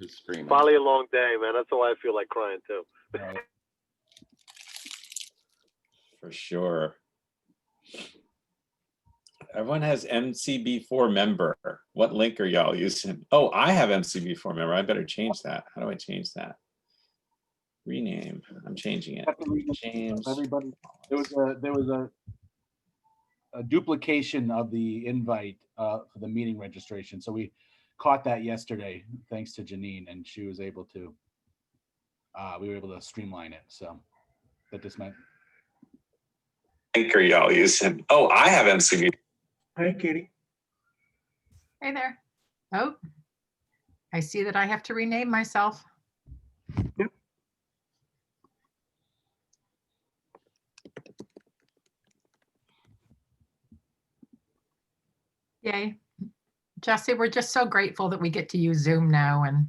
Who's screaming? Probably a long day, man. That's why I feel like crying too. Right. For sure. Everyone has MCB4 member. What link are y'all using? Oh, I have MCB4 member. I better change that. How do I change that? Rename. I'm changing it. James. Everybody, there was a duplication of the invite for the meeting registration. So we caught that yesterday, thanks to Janine, and she was able to, we were able to streamline it. So that just meant. Link are y'all using? Oh, I have MCB. Hi, Katie. Hey there. Oh, I see that I have to rename myself. Yep. Yay. Jesse, we're just so grateful that we get to use Zoom now. And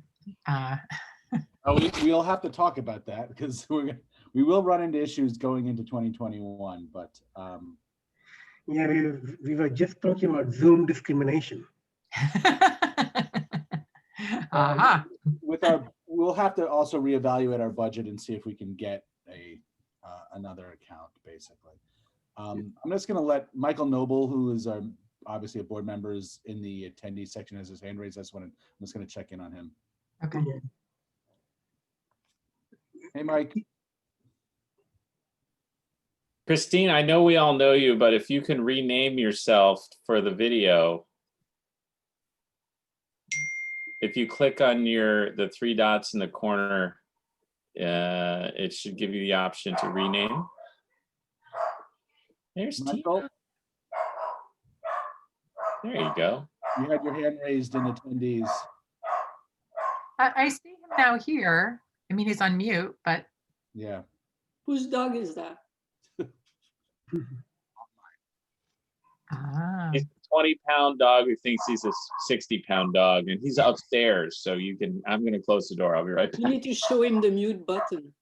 Oh, we'll have to talk about that because we will run into issues going into 2021, but Yeah, we were just talking about Zoom discrimination. we'll have to also reevaluate our budget and see if we can get another account, basically. I'm just going to let Michael Noble, who is obviously a board member, is in the attendee section, as his hand raised. I'm just going to check in on him. Okay. Yeah. Hey, Mike. Christine, I know we all know you, but if you can rename yourself for the video, if you click on the three dots in the corner, it should give you the option to rename. There's Michael, Tina. There you go. you had your hand raised in attendees. I see him now here. I mean, he's on mute, but. Yeah. Whose dog is that? It's a 20-pound dog who thinks he's a 60-pound dog, and he's upstairs. So I'm going to close the door. I'll be right You back. need to show him the mute button.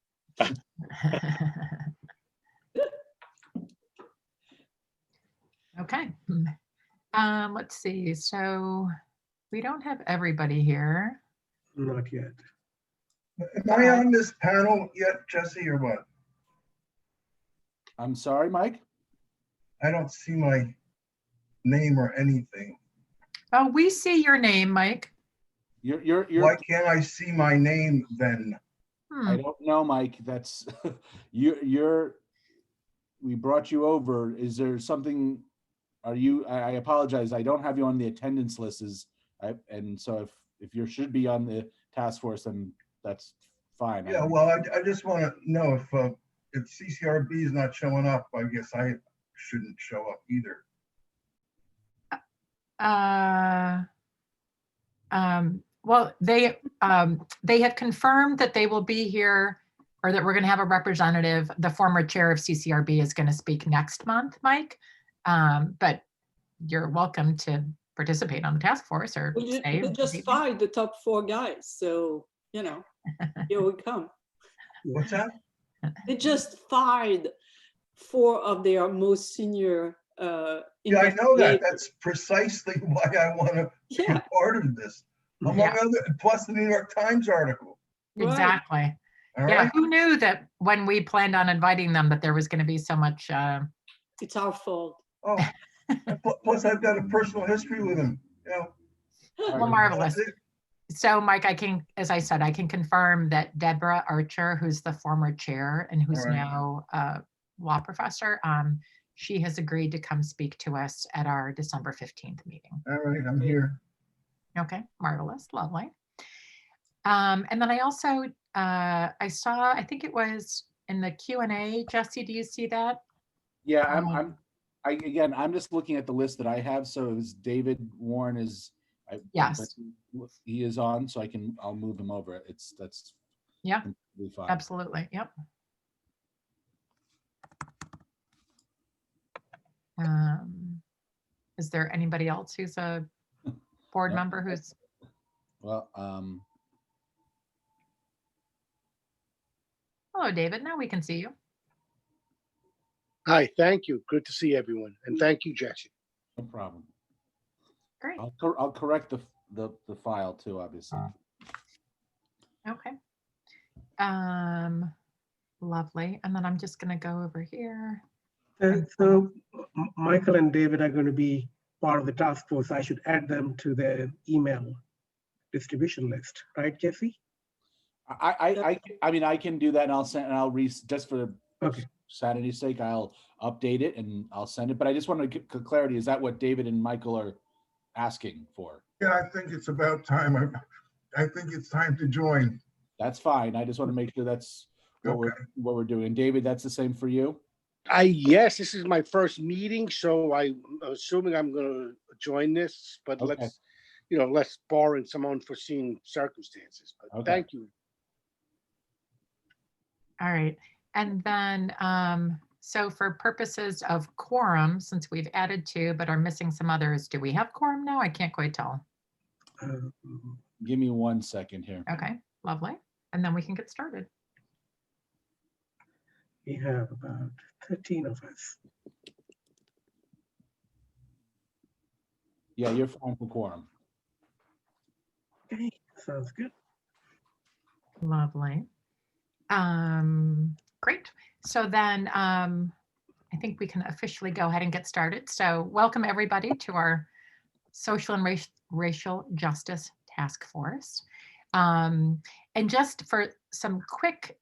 Okay. Let's see. So we don't have everybody here. Not yet. Am I on this panel yet, Jesse, or what? I'm sorry, Mike. I don't see my name or anything. Oh, we see your name, Mike. You're Why can't I see my name then? I don't know, Mike. That's we brought you over. Is there something? I apologize. I don't have you on the attendance list. And so if you should be on the task force, then that's fine. Yeah, well, I just want to know if CCRB is not showing up, I guess I shouldn't show up either. Well, they have confirmed that they will be here, or that we're going to have a representative. The former chair of CCRB is going to speak next month, Mike. But you're welcome to participate on the task force or stay. They just fired the top 4 guys, so here we come. What's that? They just fired 4 of their most senior. Yeah, I know that. That's precisely why I want to be a part of this. Among other, plus the New York Times article. Exactly. All Yeah, right. who knew that when we planned on inviting them that there was going to be so much. It's our fault. Oh, plus I've got a personal history with him. Well, marvelous. So, Mike, as I said, I can confirm that Deborah Archer, who's the former chair and who's now a law professor, she has agreed to come speak to us at our December 15th meeting. All right, I'm here. Okay, marvelous, lovely. And then I also, I saw, I think it was in the Q&A, Jesse, do you see that? Yeah, I'm just looking at the list that I have. So it was David Warren Yes. He is on, so I'll move him over. That's yeah, fine. Absolutely. Yep. Is there anybody else who's a board member who's? Well, Hello, David. Now we can see you. Hi, thank you. Good to see everyone. And thank you, Jesse. no problem. Great. I'll correct the file too, obviously. Okay. Lovely. And then I'm just going to go over here. So Michael and David are going to be part of the task force. I should add them to the email distribution list, right, Jesse? I mean, I can do that, and I'll send, and I'll just for Okay. sanity's sake, I'll update it and I'll send it. But I just want to get clarity. Is that what David and Michael are asking for? Yeah, I think it's about time. I think it's time to join. That's fine. I just want to make sure that's what we're doing. And David, that's the same for you? Yes, this is my first meeting, so I'm assuming I'm going to join this, but Okay. let's barring some unforeseen circumstances. But Okay. Thank you. All right. And then, so for purposes of quorum, since we've added 2, but are missing some others, do we have quorum now? I can't quite tell. Give me 1 second here. Okay, lovely. And then we can get started. We have about 13 of us. Yeah, you're fine for quorum. Okay, sounds good. Lovely. Great. So then I think we can officially go ahead and get started. So welcome everybody to our Social and Racial Justice Task Force. And just for some quick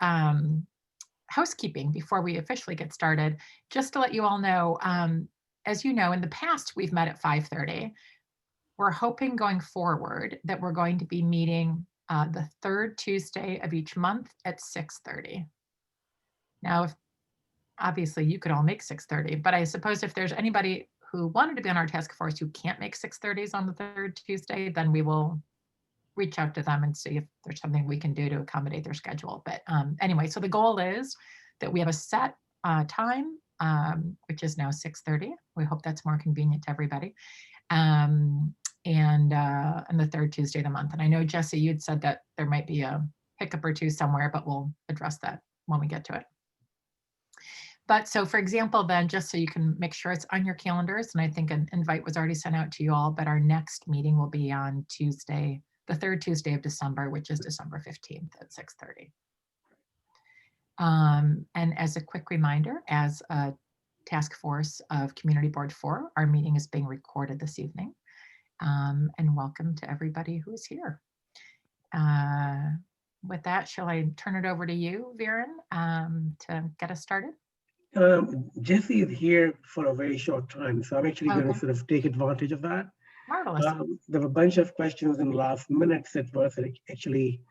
housekeeping before we officially get started, just to let you all know, as you know, in the past, we've met at 5:30. We're hoping going forward that we're going to be meeting the 3rd Tuesday of each month at 6:30. Now, if obviously you could all make 6:30, but I suppose if there's anybody who wanted to be on our task force who can't make 6:30s on the 3rd Tuesday, then we will reach out to them and see if there's something we can do to accommodate their schedule. But anyway, so the goal is that we have a set time, which is now 6:30. We hope that's more convenient to everybody. And the 3rd Tuesday of the month. And I know, Jesse, you'd said that there might be a hiccup or 2 somewhere, but we'll address that when we get to it. But so, for example, then, just so you can make sure it's on your calendars, and I think an invite was already sent out to you all, but our next meeting will be on Tuesday, the 3rd Tuesday of December, which is December 15th at 6:30. And as a quick reminder, as a task force of Community Board 4, our meeting is being recorded this evening. And welcome to everybody who is here. With that, shall I turn it over to you, Viren, to get us started? Jesse is here for a very short time, so I'm actually going to Okay. sort of take advantage of that. Marvelous. There were a bunch of questions in the last minutes that were actually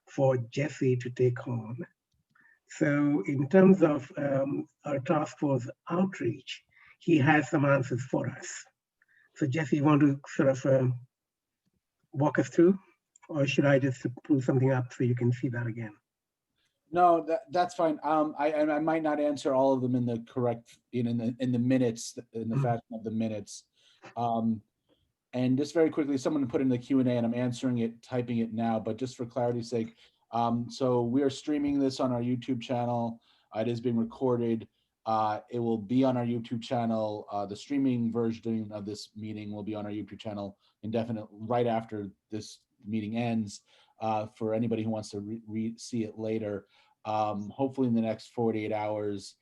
for Jesse to take on. So in terms of our task force outreach, he has some answers for us. So Jesse, you want to sort of walk us through, or should I just pull something up so you can see that again? No, that's fine. I might not answer all of them in the correct, in the minutes, in the fashion of the minutes. And just very quickly, someone put in the Q&A, and I'm answering it, typing it now, but just for clarity's sake. So we are streaming this on our YouTube channel. It is being recorded. It will be on our YouTube channel. The streaming version of this meeting will be on our YouTube channel indefinite right after this meeting ends. For anybody who wants to see it later, hopefully in the next 48 hours,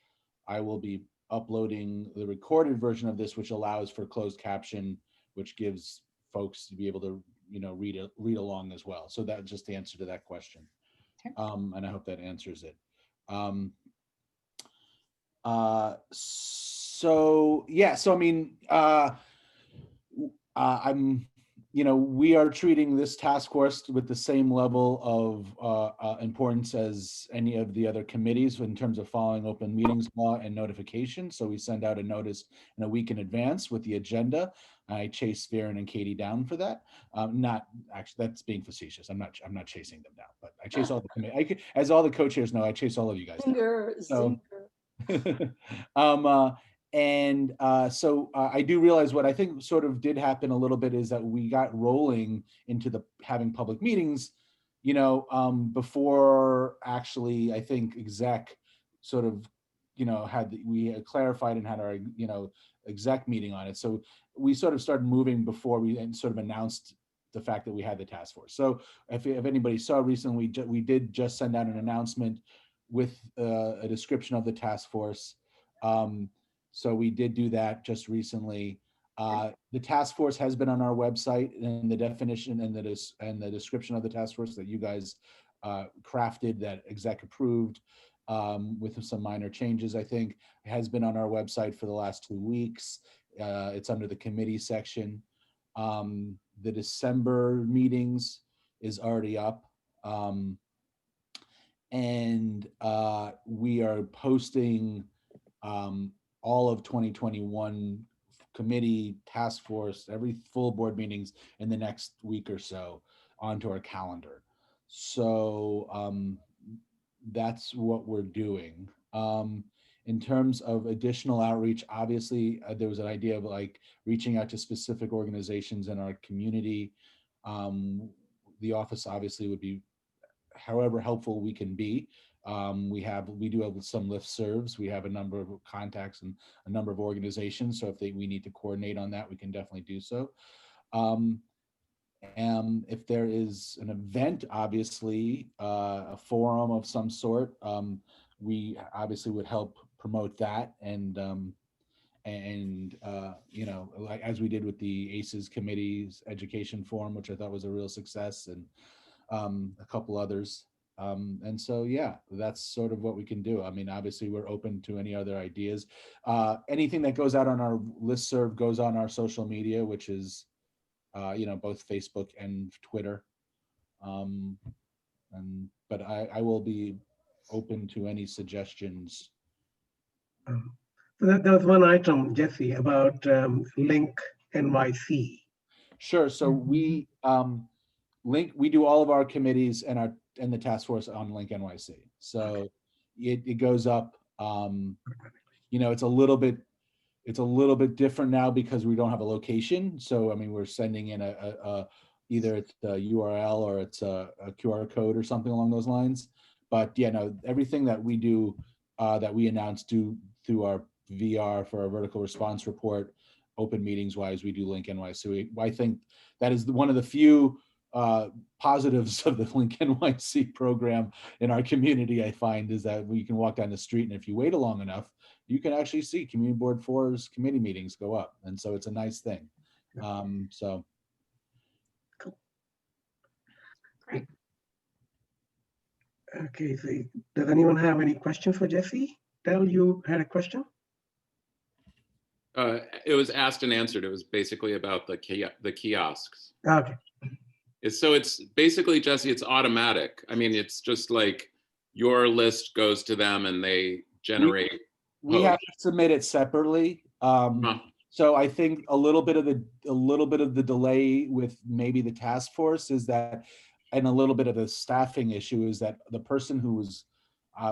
I will be uploading the recorded version of this, which allows for closed caption, which gives folks to be able to, read along as well. So that's just the answer to that question. Okay. And I hope that answers it. So I mean, we are treating this task force with the same level of importance as any of the other committees in terms of following open meetings law and notification. So we send out a notice in a week in advance with the agenda. I chase Viren and Katie down for that. Not actually, that's being facetious. I'm not chasing them down, but I chase all the committee. As all the co-chairs know, I chase all of you guys down. So, I do realize what I think sort of did happen a little bit is that we got rolling into the having public meetings, before actually I think exec sort of, we had clarified and had our, exec meeting on it. So we sort of started moving before we sort of announced the fact that we had the task force. So if anybody saw recently, we did just send out an announcement with a description of the task force. So we did do that just recently. The task force has been on our website, and the definition and the description of the task force that you guys crafted, that exec approved, with some minor changes, I think, has been on our website for the last 2 weeks. It's under the committee section. The December meetings is already up. And we are posting all of 2021 committee, task force, every full board meetings in the next week or so onto our calendar. So that's what we're doing. In terms of additional outreach, obviously there was an idea of like reaching out to specific organizations in our community. The office obviously would be however helpful we can be. We do have some listservs. We have a number of contacts and a number of organizations. So if we need to coordinate on that, we can definitely do so. And if there is an event, obviously a forum of some sort, we obviously would help promote that. And you know, like as we did with the ACES committee's education forum, which I thought was a real success, and a couple others. And so, yeah, that's sort of what we can do. I mean, obviously we're open to any other ideas. Anything that goes out on our listserv goes on our social media, which is, you know, both Facebook and Twitter. But I will be open to any suggestions. So there was one item, Jesse, about Link NYC. Sure. So we do all of our committees and the task force on Link NYC. So it goes up. You know, it's a little bit different now because we don't have a location. So I mean, we're sending in either it's a URL or it's a QR code or something along those lines. But yeah, no, everything that we do that we announce through our VR for our vertical response report, open meetings wise, we do Link NYC. I think that is one of the few positives of the Link NYC program in our community. I find is that we can walk down the street, and if you wait long enough, you can actually see Community Board 4's committee meetings go up, and so it's a nice thing. So cool. Great. Okay, so does anyone have any questions for Jesse? Del, you had a question? It was asked and answered. It was basically about the kiosks. Okay. So it's basically, Jesse, it's automatic. I mean, it's just like your list goes to them and they generate. We have to submit it separately. So I think a little bit of the delay with maybe the task force is that, and a little bit of the staffing issue is that the person who was,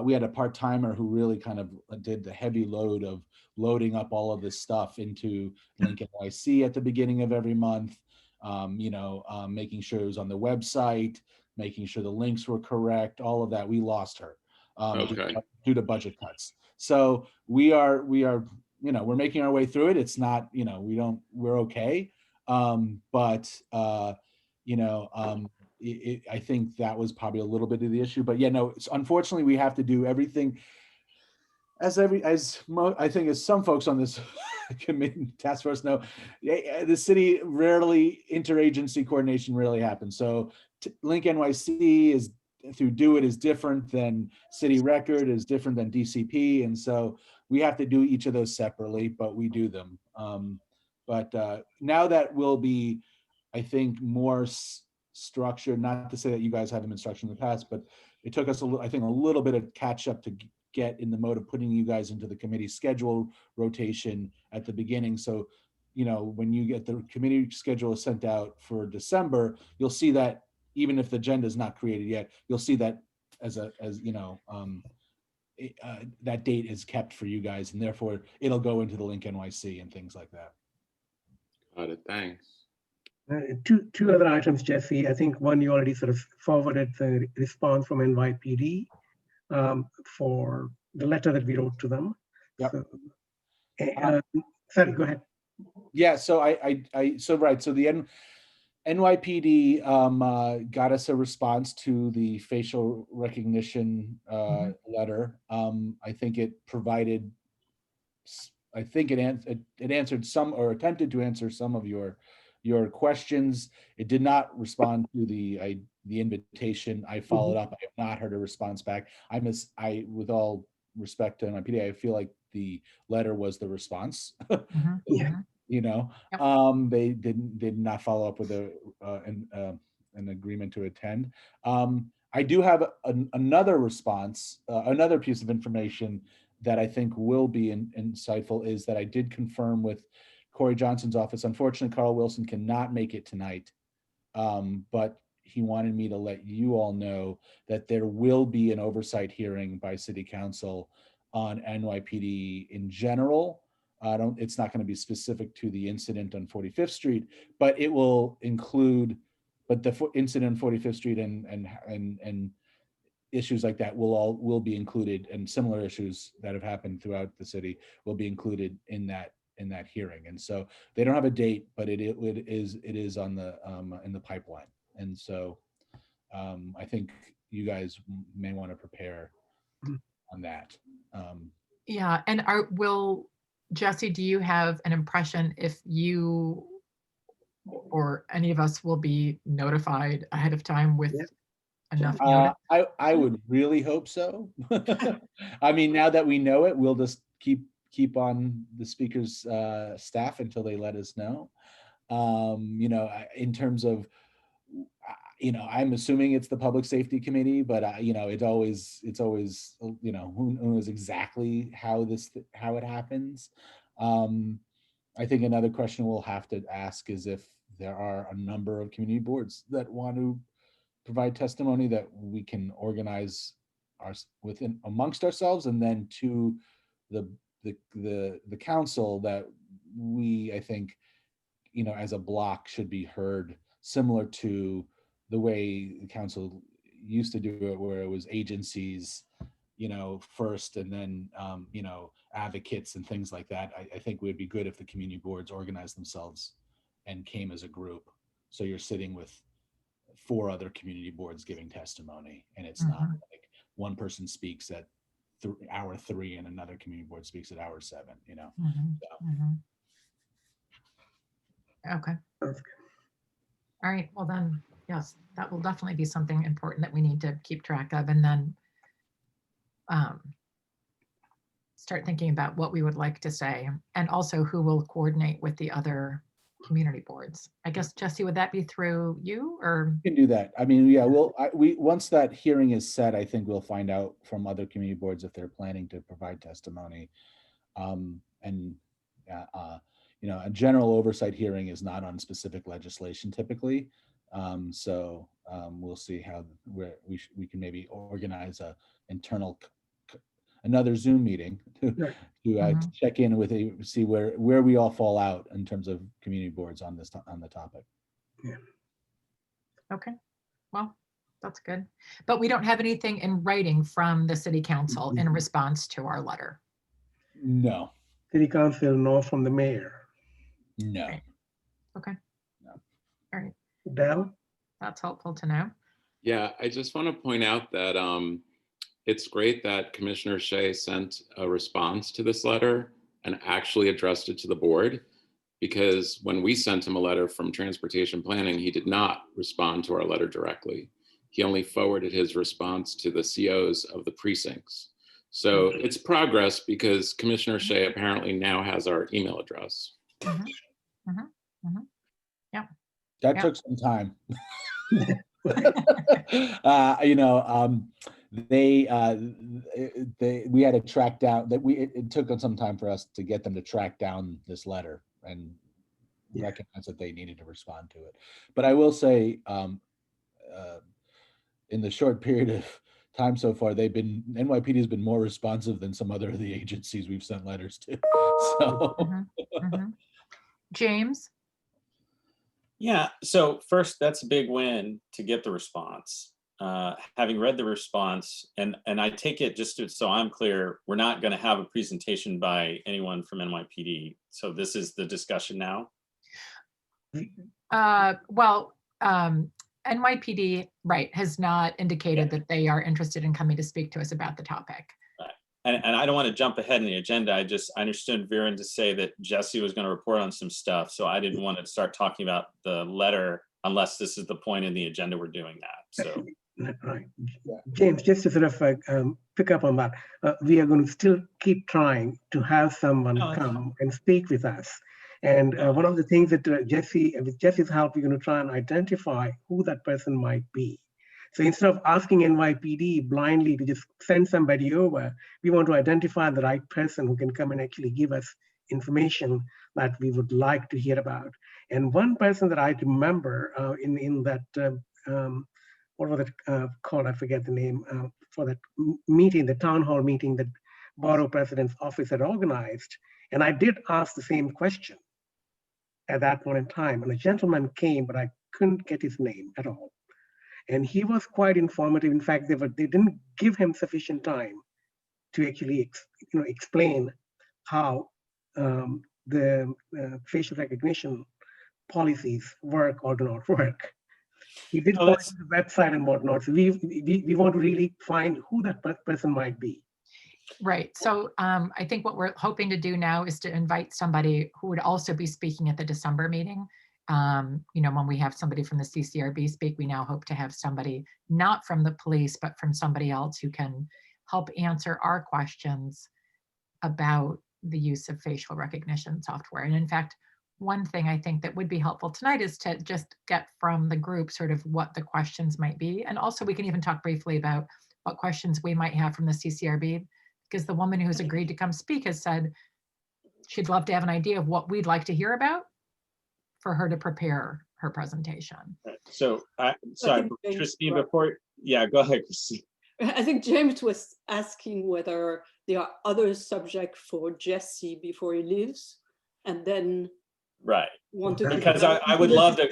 we had a part-timer who really kind of did the heavy load of loading up all of this stuff into Link NYC at the beginning of every month. You know, making sure it was on the website, making sure the links were correct, all of that. We lost her due to budget cuts. So we are, you know, we're making our way through it. It's not, you know, we're okay. But you know, I think that was probably a little bit of the issue. But yeah, no, unfortunately we have to do everything I think as some folks on this committee task force know, the city rarely, interagency coordination rarely happens. So Link NYC is through Do It is different than City Record, is different than DCP. And so we have to do each of those separately, but we do them. But now that will be, I think, more structured, not to say that you guys haven't been structured in the past, but it took us, I think, a little bit of catch up to get in the mode of putting you guys into the committee schedule rotation at the beginning. So, you know, when you get the committee schedule sent out for December, you'll see that even if the agenda is not created yet, you'll see that as you know, that date is kept for you guys, and therefore it'll go into the Link NYC and things like that. Got it, thanks. Two other items, Jesse. I think one you already sort of forwarded the response from NYPD for the letter that we wrote to them. Yep. So, sorry, go ahead. Yeah, so so the NYPD got us a response to the facial recognition letter. I think it provided, I think it answered some, or attempted to answer some of your questions. It did not respond to the invitation. I followed up. I have not heard a response back. With all respect to NYPD, I feel like the letter was the response. Yeah. You know, Yep. they did not follow up with an agreement to attend. I do have another response, another piece of information that I think will be insightful, is that I did confirm with Corey Johnson's office. Unfortunately, Carl Wilson cannot make it tonight, but he wanted me to let you all know that there will be an oversight hearing by City Council on NYPD in general. It's not going to be specific to the incident on 45th Street, but it will include, but the incident on 45th Street and issues like that will be included, and similar issues that have happened throughout the city will be included in that hearing. And so they don't have a date, but it is on the in the pipeline. And so I think you guys may want to prepare on that. Yeah, and Jesse, do you have an impression if you or any of us will be notified ahead of time with enough notice? I would really hope so. I mean, now that we know it, we'll just keep on the speaker's staff until they let us know. You know, in terms of, you know, I'm assuming it's the Public Safety Committee, but you know, it's always, you know, who knows exactly how it happens. I think another question we'll have to ask is if there are a number of community boards that want to provide testimony, that we can organize amongst ourselves, and then to the council, that we, I think, you know, as a block should be heard, similar to the way the council used to do it, where it was agencies, you know, first, and then you know, advocates and things like that. I think it would be good if the community boards organized themselves and came as a group. So you're sitting with 4 other community boards giving testimony, and it's not like one person speaks at hour 3 and another community board speaks at hour 7, you know. Okay. All right, well then, yes, that will definitely be something important that we need to keep track of, and then start thinking about what we would like to say, and also who will coordinate with the other community boards. I guess, Jesse, would that be through you, or? You can do that. I mean, yeah, we once that hearing is set, I think we'll find out from other community boards if they're planning to provide testimony. And you know, a general oversight hearing is not on specific legislation typically. So we'll see how we can maybe organize another Zoom meeting to check in with see where we all fall out in terms of community boards on the topic. Yeah. Okay, well, that's good. But we don't have anything in writing from the city council in response to our letter. No. City council, nor from the mayor. No. Right. Okay. No. All right. Del? That's helpful to know. Yeah, I just want to point out that it's great that Commissioner Shea sent a response to this letter and actually addressed it to the board, because when we sent him a letter from Transportation Planning, he did not respond to our letter directly. He only forwarded his response to the COs of the precincts. So it's progress, because Commissioner Shea apparently now has our email address. Yeah. That took some time. You know, we had to track down that it took some time for us to get them to track down this letter and recognize that they needed to respond to it. But I will say, in the short period of time so far, NYPD has been more responsive than some other of the agencies we've sent letters to. So James? Yeah, so first, that's a big win to get the response. Having read the response, and I take it, just so I'm clear, we're not going to have a presentation by anyone from NYPD. So this is the discussion now? Well, NYPD, right, has not indicated that they are interested in coming to speak to us about the topic. And I don't want to jump ahead in the agenda. I understood Viren to say that Jesse was going to report on some stuff. So I didn't want to start talking about the letter unless this is the point in the agenda we're doing that. So. Right. James, just to sort of pick up on that, we are going to still keep trying to have someone come and speak with us. And one of the things that with Jesse's help, we're going to try and identify who that person might be. So instead of asking NYPD blindly to just send somebody over, we want to identify the right person who can come and actually give us information that we would like to hear about. And one person that I remember in that, what was it called? I forget the name, for that meeting, the town hall meeting that Borough President's office had organized. And I did ask the same question at that point in time. And a gentleman came, but I couldn't get his name at all. And he was quite informative. In fact, they didn't give him sufficient time to actually explain how the facial recognition policies work or do not work. He did point to the website and whatnot. So we want to really find who that person might be. Right. So I think what we're hoping to do now is to invite somebody who would also be speaking at the December meeting. When we have somebody from the CCRB speak, we now hope to have somebody not from the police, but from somebody else who can help answer our questions about the use of facial recognition software. And in fact, one thing I think that would be helpful tonight is to just get from the group sort of what the questions might be. And also we can even talk briefly about what questions we might have from the CCRB, because the woman who's agreed to come speak has said she'd love to have an idea of what we'd like to hear about for her to prepare her presentation. So, sorry, Christine, go ahead, Christine. I think James was asking whether there are other subjects for Jesse before he leaves, and then want to because I would love to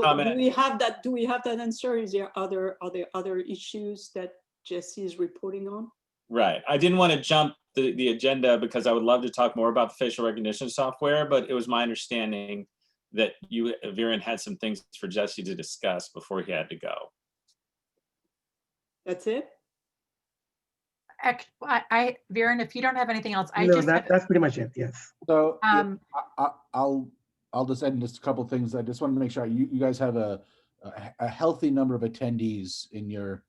comment. Do we have that answer? Are there other issues that Jesse is reporting on? Right. I didn't want to jump the agenda because I would love to talk more about the facial recognition software, but it was my understanding that Viren had some things for Jesse to discuss before he had to go. That's it? Viren, if you don't have anything else, that's pretty much it. Yes. So I'll just end just a couple of things. I just want to make sure you guys have a healthy number of attendees in your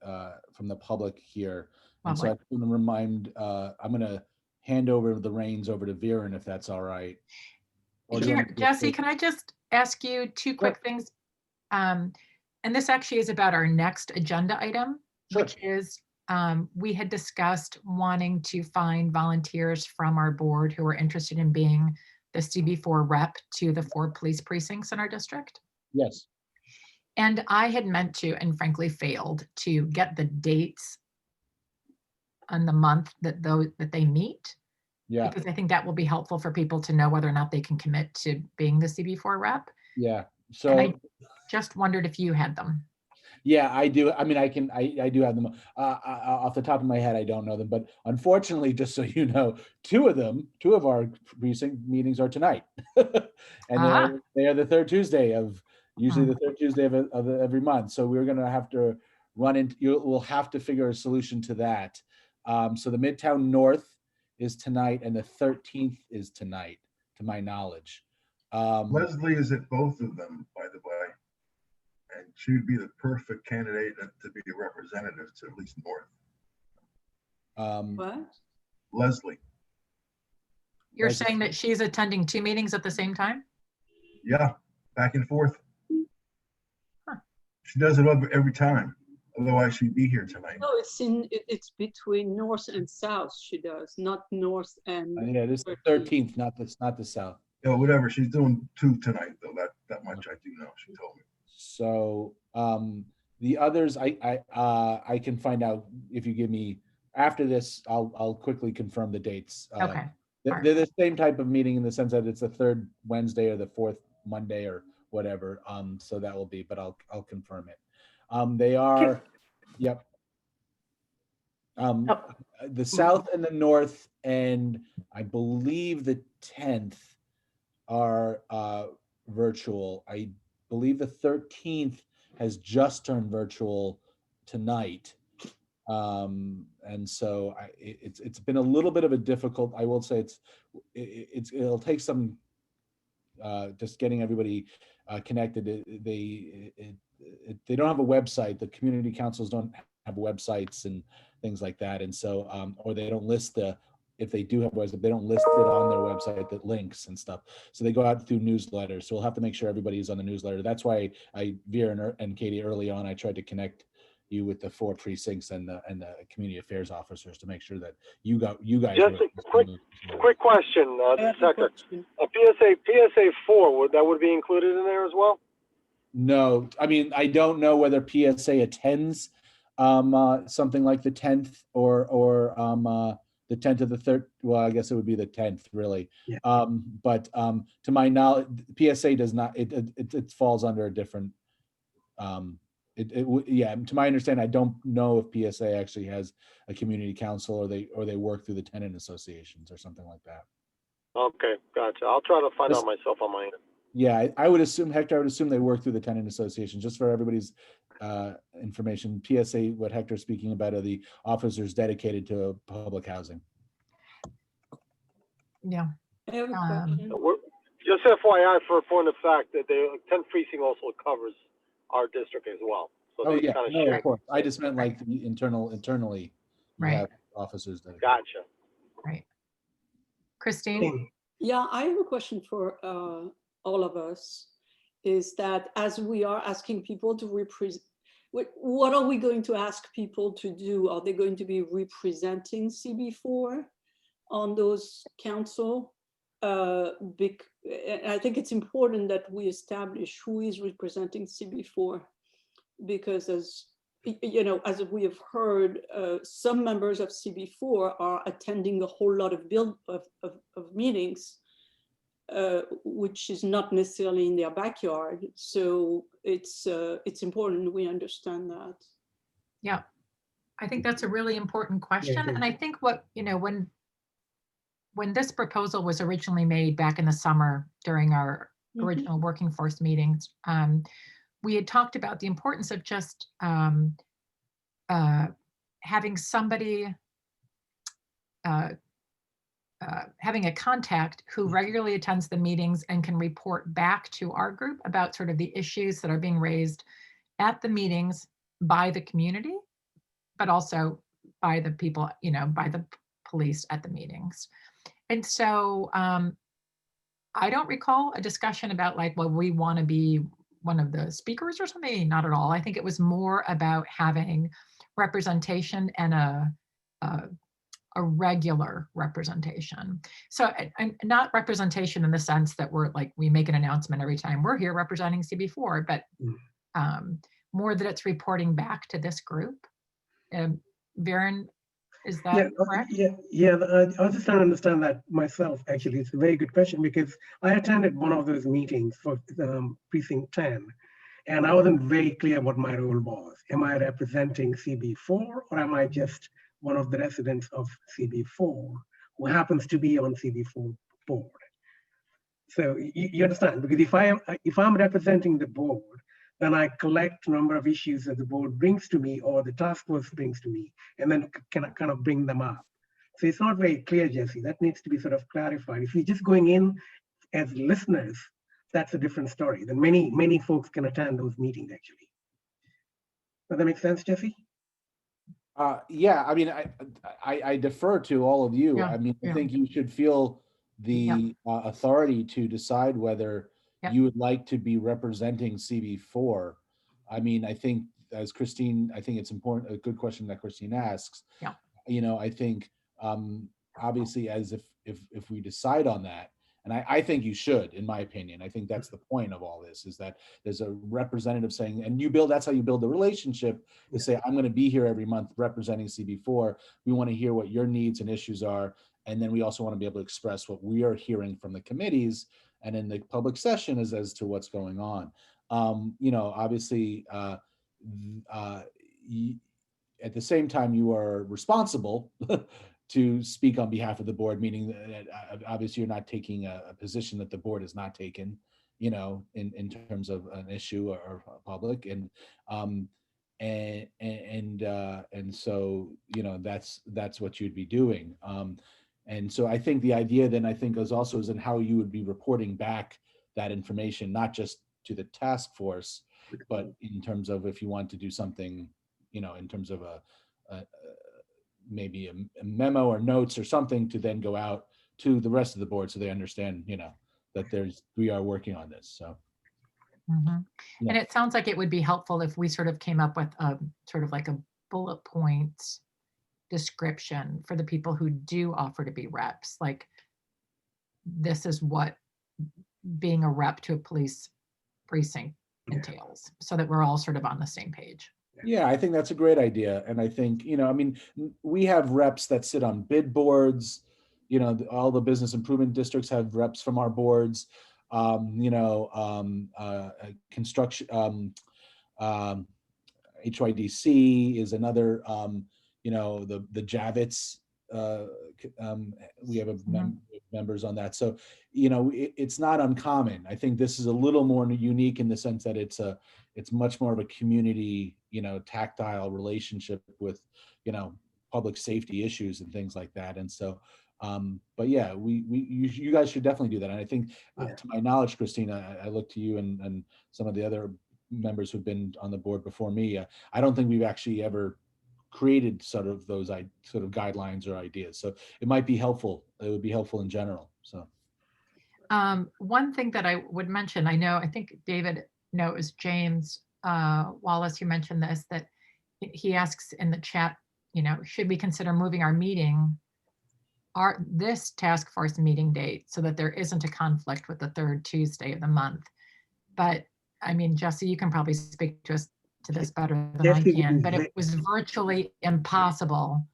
from the public here. And so I want to remind, I'm going to hand over the reins over to Viren, if that's all right. Jesse, can I just ask you two quick things? And this actually is about our next agenda item, which is we had discussed wanting to find volunteers from our board who are interested in being the CB4 rep to the 4 police precincts in our district. Yes. And I had meant to, and frankly failed, to get the dates on the month that they meet. Yeah. Because I think that will be helpful for people to know whether or not they can commit to being the CB4 rep. Yeah. So and I just wondered if you had them. Yeah, I do. I mean, I do have them. Off the top of my head, I don't know them, but unfortunately, just so you know, two of our precinct meetings are tonight, and they are the third Tuesday of usually the third Tuesday of every month. So we're going to have to run into. We'll have to figure a solution to that. So the Midtown North is tonight, and the 13th is tonight, to my knowledge. Leslie is at both of them, by the way. And she would be the perfect candidate to be a representative to at least North. What? Leslie. You're saying that she's attending 2 meetings at the same time? Yeah, back and forth. Huh. She does it every time. Otherwise, she'd be here tonight. No, it's between North and South. She does, not North and. Yeah, this is the 13th, not the South. Yeah, whatever. She's doing 2 tonight, though. That much I do know. She told me. So the others, I can find out if you give me after this. I'll quickly confirm the dates. Okay. They're the same type of meeting in the sense that it's the 3rd Wednesday or the 4th Monday or whatever. So that will be, but I'll confirm it. They are, yep. The South and the North, and I believe the 10th are virtual. I believe the 13th has just turned virtual tonight. And so it's been a little bit of a difficult, I will say it'll take some just getting everybody connected. They don't have a website. The community councils don't have websites and things like that. And so, or they don't list if they do have a website, they don't list it on their website, that links and stuff. So they go out through newsletters. So we'll have to make sure everybody's on the newsletter. That's why Vera and Katie, early on, I tried to connect you with the 4 precincts and the community affairs officers to make sure that you guys. Just a quick question, Sector. A PSA 4, that would be included in there as well? No, I mean, I don't know whether PSA attends something like the 10th or the 10th of the 3rd. Well, I guess it would be the 10th, really. Yeah. But to my knowledge, PSA does not. It falls under a different. Yeah, to my understanding, I don't know if PSA actually has a community council or they work through the tenant associations or something like that. Okay, gotcha. I'll try to find out myself on my end. Yeah, I would assume, Hector, I would assume they work through the tenant association. Just for everybody's information, PSA, what Hector's speaking about, are the officers dedicated to public housing. Yeah. I have a question. Just FYI, for a point of fact, that the 10th precinct also covers our district as well. So Oh they yeah, kind of no, share. of course. I just meant like the internally. You Right. have officers dedicated. Gotcha. Right. Christine? Yeah, I have a question for all of us, is that as we are asking people to represent, what are we going to ask people to do? Are they going to be representing CB4 on those council? I think it's important that we establish who is representing CB4, because as you know, as we have heard, some members of CB4 are attending a whole lot of meetings, which is not necessarily in their backyard. So it's important we understand that. Yeah, I think that's a really important question. Yeah. And I think when this proposal was originally made back in the summer during our original working force meetings, we had talked about the importance of just having somebody, having a contact who regularly attends the meetings and can report back to our group about sort of the issues that are being raised at the meetings by the community, but also by the people, by the police at the meetings. And so I don't recall a discussion about like, well, we want to be one of the speakers or something. Not at all. I think it was more about having representation and a regular representation. So and not representation in the sense that we're like, we make an announcement every time we're here representing CB4, but more that it's reporting back to this group. Varen, is that correct? Yeah. I was just trying to understand that myself, actually. It's a very good question, because I attended one of those meetings for Precinct 10, and I wasn't very clear what my role was. Am I representing CB4, or am I just one of the residents of CB4 who happens to be on CB4 board? So you understand, because if I'm representing the board, then I collect a number of issues that the board brings to me or the task force brings to me, and then can kind of bring them up. So it's not very clear, Jesse. That needs to be sort of clarified. If you're just going in as listeners, that's a different story. Then many folks can attend those meetings, actually. Does that make sense, Jesse? Yeah, I mean, I defer to all of you. Yeah, I mean, I think you should feel the authority to decide whether you would like to be representing CB4. I mean, I think as Christine, I think it's important, a good question that Christine asks. Yeah. I think obviously as if we decide on that, and I think you should, in my opinion. I think that's the point of all this, is that there's a representative saying, and that's how you build the relationship, to say, I'm going to be here every month representing CB4. We want to hear what your needs and issues are. And then we also want to be able to express what we are hearing from the committees and in the public session as to what's going on. Obviously, at the same time, you are responsible to speak on behalf of the board, meaning that obviously you're not taking a position that the board has not taken. you know, in terms of an issue or public, and so, you know, that's what you'd be doing. And so I think the idea then, I think, is also is in how you would be reporting back that information, not just to the task force, but in terms of if you want to do something, you know, in terms of maybe a memo or notes or something to then go out to the rest of the board so they understand, you know, that we are working on this. So. Mhm. Yeah. And it sounds like it would be helpful if we sort of came up with a sort of like a bullet point description for the people who do offer to be reps. Like, this is what being a rep to a police precinct entails, so that we're all sort of on the same page. Yeah, I think that's a great idea. And I think, you know, I mean, we have reps that sit on bid boards, you know, all the business improvement districts have reps from our boards. You know, construction, HYDC is another, you know, the Javits, we have members on that. So, you know, it's not uncommon. I think this is a little more unique in the sense that it's much more of a community, you know, tactile relationship with, you know, public safety issues and things like that. And so, but yeah, you guys should definitely do that. And I think, to my knowledge, Christina, I look to you and some of the other members who've been on the board before me. I don't think we've actually ever created sort of those sort of guidelines or ideas. So it might be helpful. It would be helpful in general. So. One thing that I would mention, I think David knows, James Wallace, you mentioned this, that he asks in the chat, you know, should we consider moving our meeting, this task force meeting date, so that there isn't a conflict with the third Tuesday of the month. But I mean, Jesse, you can probably speak to this better than I can, but it was virtually impossible.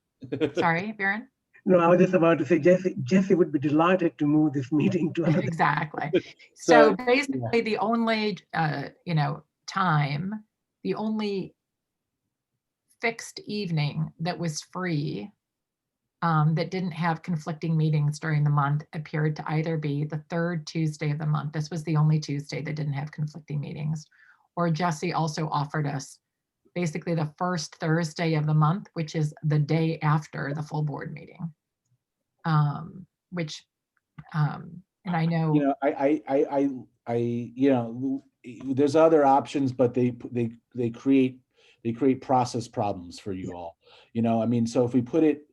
Sorry, Baron? No, I was just about to say, Jesse would be delighted to move this meeting to another. Exactly. So basically the only, you know, time, the only fixed evening that was free, that didn't have conflicting meetings during the month, appeared to either be the third Tuesday of the month. This was the only Tuesday that didn't have conflicting meetings. Or Jesse also offered us basically the first Thursday of the month, which is the day after the full board meeting. Which, and I know, you know, you know, there's other options, but they create process problems for you all. You know, I mean, so if we put it,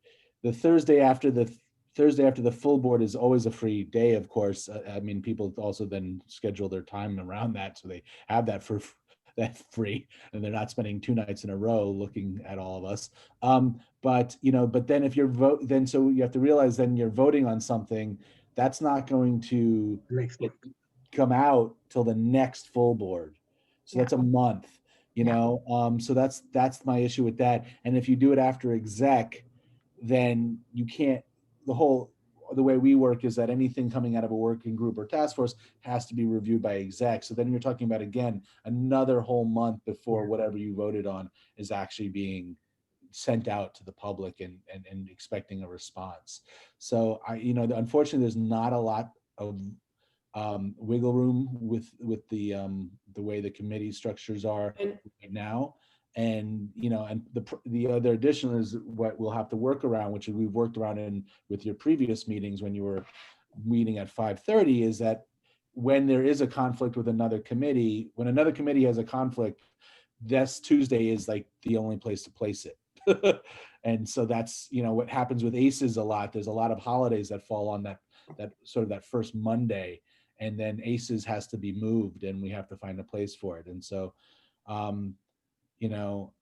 the Thursday after the full board is always a free day, of course. I mean, people also then schedule their time around that, so they have that free, and they're not spending 2 nights in a row looking at all of us. But you know, but then if you're so you have to realize then you're voting on something that's not going to come out till the next full board. So that's a month, you know. So that's my issue with that. And if you do it after exec, then you can't, the way we work is that anything coming out of a working group or task force has to be reviewed by exec. So then you're talking about, again, another whole month before whatever you voted on is actually being sent out to the public and expecting a response. So you know, unfortunately, there's not a lot of wiggle room with the way the committee structures are right now. And you know, and the other addition is what we'll have to work around, which we've worked around with your previous meetings when you were meeting at 5:30, is that when there is a conflict with another committee, when another committee has a conflict, this Tuesday is like the only place to place it. And so that's, you know, what happens with ACEs a lot. There's a lot of holidays that fall on that sort of that first Monday, and then ACEs has to be moved, and we have to find a place for it. And so, you know,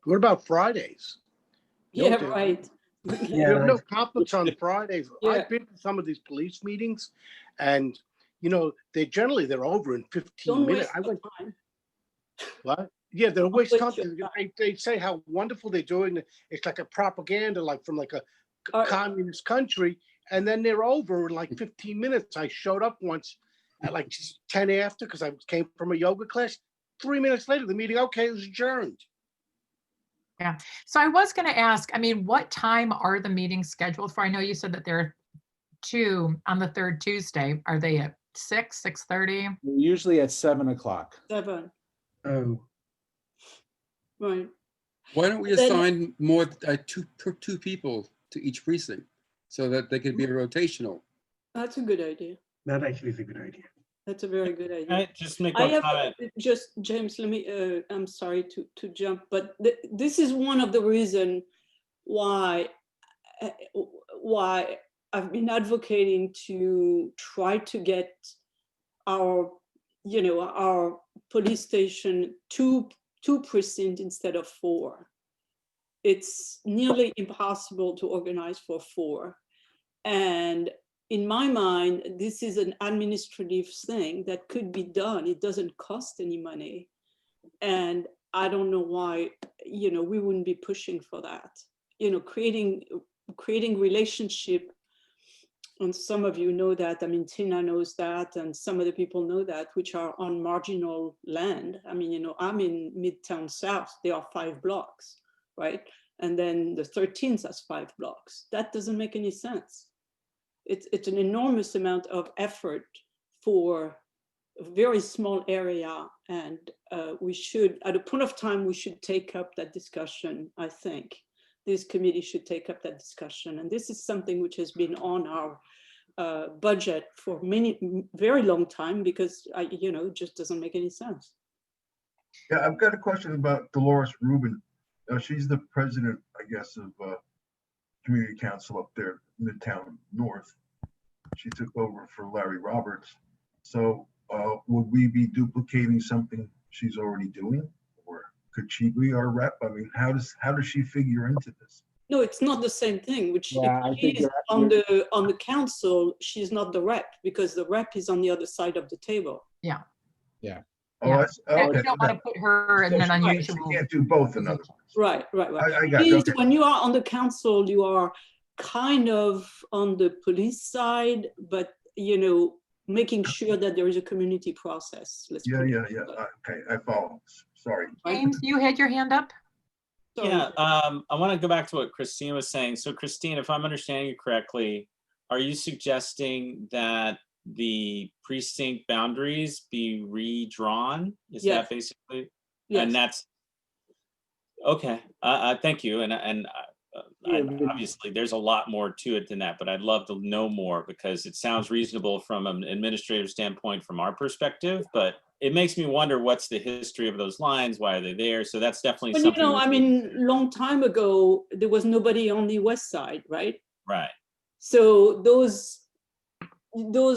what about Fridays? Yeah, right. You have no conflicts on Fridays. Yeah. I've been to some of these police meetings, and you know, they're over in 15 minutes. I went. Time. What? Yeah, they're waste time. They say how wonderful they're doing. It's like a propaganda, like from like a communist country, and then they're over in like 15 minutes. I showed up once at like 10 after because I came from a yoga class. 3 minutes later, the meeting, okay, it was adjourned. yeah. So I was going to ask, I mean, what time are the meetings scheduled for? I know you said that there are 2 on the third Tuesday. Are they at 6:30? We're usually at 7 o'clock. 7, Oh, right. Why don't we Then- assign more, two people to each precinct so that they could be rotational? That's a good idea. that actually is a good idea. That's a very good idea. I just make I one have comment. just, James, let me, I'm sorry to jump, but this is one of the reason why I've been advocating to try to get our, our police station two precinct instead of 4. It's nearly impossible to organize for 4. And in my mind, this is an administrative thing that could be done. It doesn't cost any money. And I don't know why, we wouldn't be pushing for that. Creating relationship, and some of you know that, I mean, Tina knows that, and some of the people know that, which are on marginal land. I mean, I'm in Midtown South, there are 5 blocks, right? And then the 13th has 5 blocks. That doesn't make any sense. It's an enormous amount of effort for a very small area. And we should, at a point of time, we should take up that discussion, I think. This committee should take up that discussion. And this is something which has been on our budget for very long time, because it just doesn't make any sense. Yeah, I've got a question about Dolores Rubin. She's the president, I guess, of community council up there, Midtown North. She took over for Larry Roberts. So would we be duplicating something she's already doing? Or could she be our rep? I mean, how does she figure into this? No, it's not the same thing. Which Yeah, I think she's on the council, she's not the rep, because the rep is on the other side of the table. Yeah. Oh, Yeah. that's, And okay. we don't want to put her in So an she unusual. can't do both, in other words. Right. I got Please, you. Okay. when you are on the council, you are kind of on the police side, but making sure that there is a community process. Let's Yeah. put it that way. Okay, I follow. Sorry. James, you had your hand up? Sorry. Yeah, I want to go back to what Christine was saying. So Christine, if I'm understanding you correctly, are you suggesting that the precinct boundaries be redrawn? Is Yes. that basically? Yes. And that's, okay, thank you. And obviously there's a lot more to it than that, but I'd love to know more, because it sounds reasonable from an administrative standpoint from our perspective, but it makes me wonder what's the history of those lines, why are they there? So that's definitely But something. I mean, long time ago, there was nobody on the west side, right? Right. So those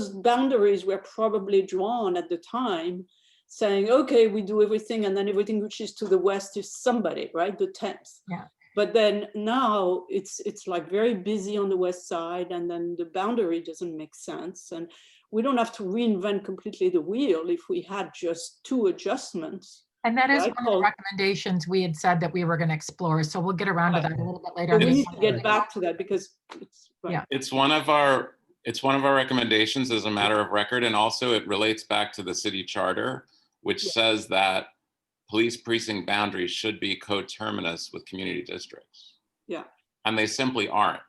boundaries were probably drawn at the time, saying, okay, we do everything, and then everything which is to the west is somebody, right? The 10th. Yeah. But then now it's like very busy on the west side, and then the boundary doesn't make sense. And we don't have to reinvent completely the wheel if we had just 2 adjustments. And that is Right, one of the Paul? recommendations we had said that we were going to explore. So we'll get around to that a little bit later. But on we the need to agenda. get back to that, because it's right. Yeah. It's one of our recommendations as a matter of record, and also it relates back to the city charter, which Yeah. says that police precinct boundaries should be coterminous with community districts. Yeah. And they simply aren't.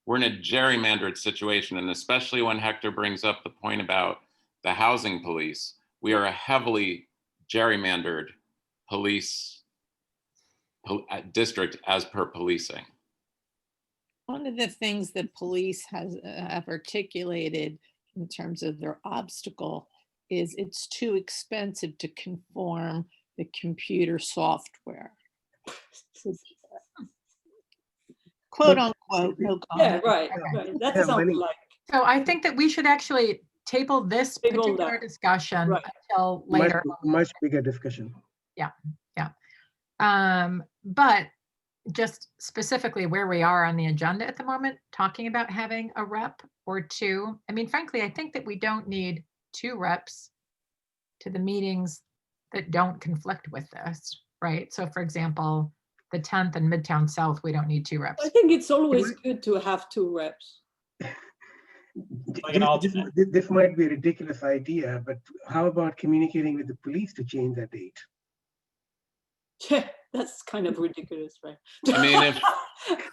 We're in a gerrymandered situation, and especially when Hector brings up the point about the housing police, we are a heavily gerrymandered police district as per policing. One of the things that police have articulated in terms of their obstacle is it's too expensive to conform the computer software. Quote unquote, no Yeah, comment. right. That Yeah, sounds many- like, So I think that we should actually table this Table particular that. discussion Right. until later. Much bigger discussion. But just specifically where we are on the agenda at the moment, talking about having a rep or 2. I mean, frankly, I think that we don't need 2 reps to the meetings that don't conflict with this, right? So for example, the 10th and Midtown South, we don't need 2 reps. I think it's always good to have 2 reps. Like an alternate. This might be a ridiculous idea, but how about communicating with the police to change that date? Yeah, that's kind of ridiculous, right? I mean,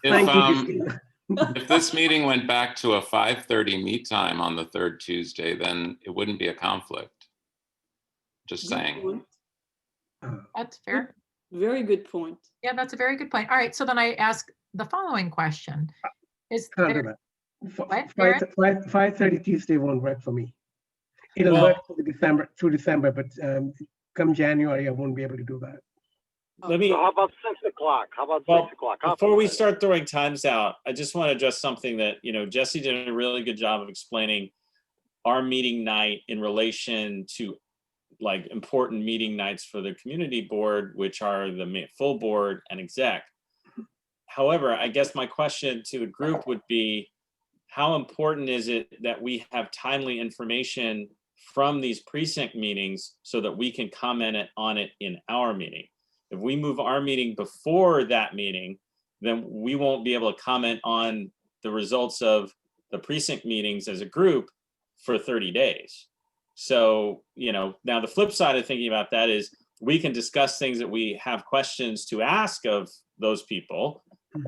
Thank you, Christine. If this meeting went back to a 5:30 meet time on the third Tuesday, then it wouldn't be a conflict. Just Good saying. point. That's fair. Very good point. Yeah, that's a very good point. All right, so then I ask the following question. Is Can't do there, that. What, 5:30 Tuesday won't work for me. It'll Well- work through December, but come January, I won't be able to do that. Let me, So how about 6 o'clock? How about Well, 6 o'clock? How before about we that? start throwing times out, I just want to address something that, Jesse did a really good job of explaining our meeting night in relation to like important meeting nights for the community board, which are the full board and exec. However, I guess my question to the group would be, how important is it that we have timely information from these precinct meetings so that we can comment on it in our meeting? If we move our meeting before that meeting, then we won't be able to comment on the results of the precinct meetings as a group for 30 days. So, now the flip side of thinking about that is we can discuss things that we have questions to ask of those people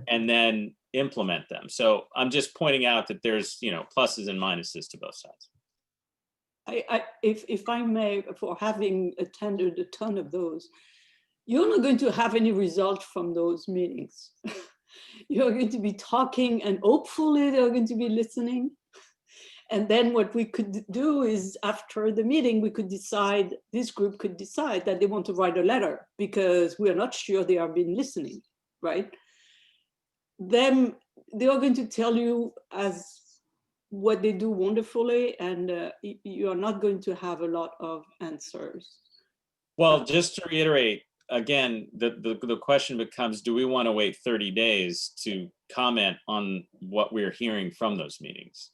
and then implement them. So I'm just pointing out that there's, pluses and minuses to both sides. If I may, for having attended a ton of those, you're not going to have any result from those meetings. You're going to be talking and hopefully they're going to be listening. And then what we could do is after the meeting, we could decide, this group could decide that they want to write a letter because we are not sure they are being listening, right? Then they are going to tell you as what they do wonderfully, and you are not going to have a lot of answers. Well, just to reiterate, again, the question becomes, do we want to wait 30 days to comment on what we're hearing from those meetings?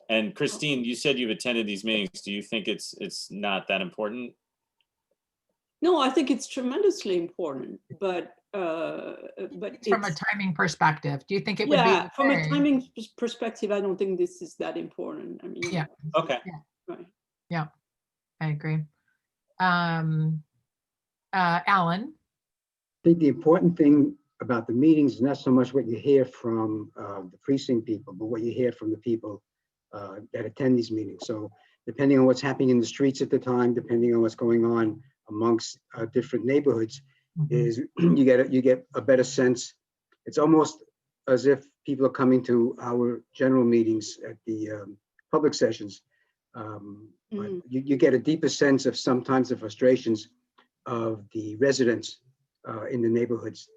And Christine, you said you've attended these meetings. Do you think it's not that important? No, I think it's tremendously important, but from a it's, timing perspective, do you think it would yeah, be? from a okay? timing perspective, I don't think this is that important. I mean, Yeah. Okay. right. Yeah, I agree. Alan? I think the important thing about the meetings is not so much what you hear from the precinct people, but what you hear from the people that attend these meetings. So depending on what's happening in the streets at the time, depending on what's going on amongst different neighborhoods, is you get a better sense. It's almost as if people are coming to our general meetings at the public sessions. But you get a deeper sense of sometimes the frustrations of the residents in the neighborhoods,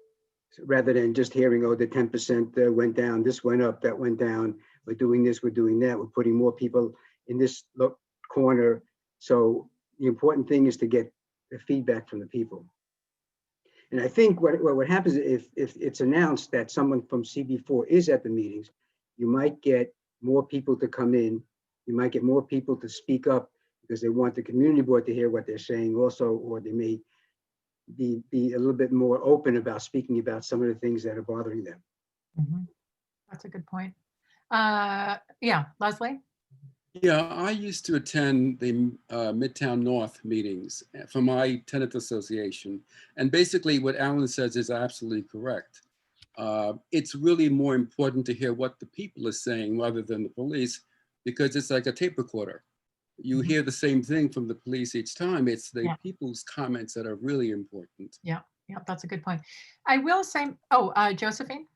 rather than just hearing, oh, the 10% went down, this went up, that went down, we're doing this, we're doing that, we're putting more people in this corner. So the important thing is to get the feedback from the people. And I think what happens if it's announced that someone from CB4 is at the meetings, you might get more people to come in, you might get more people to speak up because they want the community board to hear what they're saying also, or they may be a little bit more open about speaking about some of the things that are bothering them. That's a good point. Yeah, Leslie? Yeah, I used to attend the Midtown North meetings for my tenant association. And basically what Alan says is absolutely correct. It's really more important to hear what the people are saying rather than the police, because it's like a tape recorder. You hear the same thing from the police each time. It's the people's comments that are really important. Yeah, that's a good point. I will say, Josephine?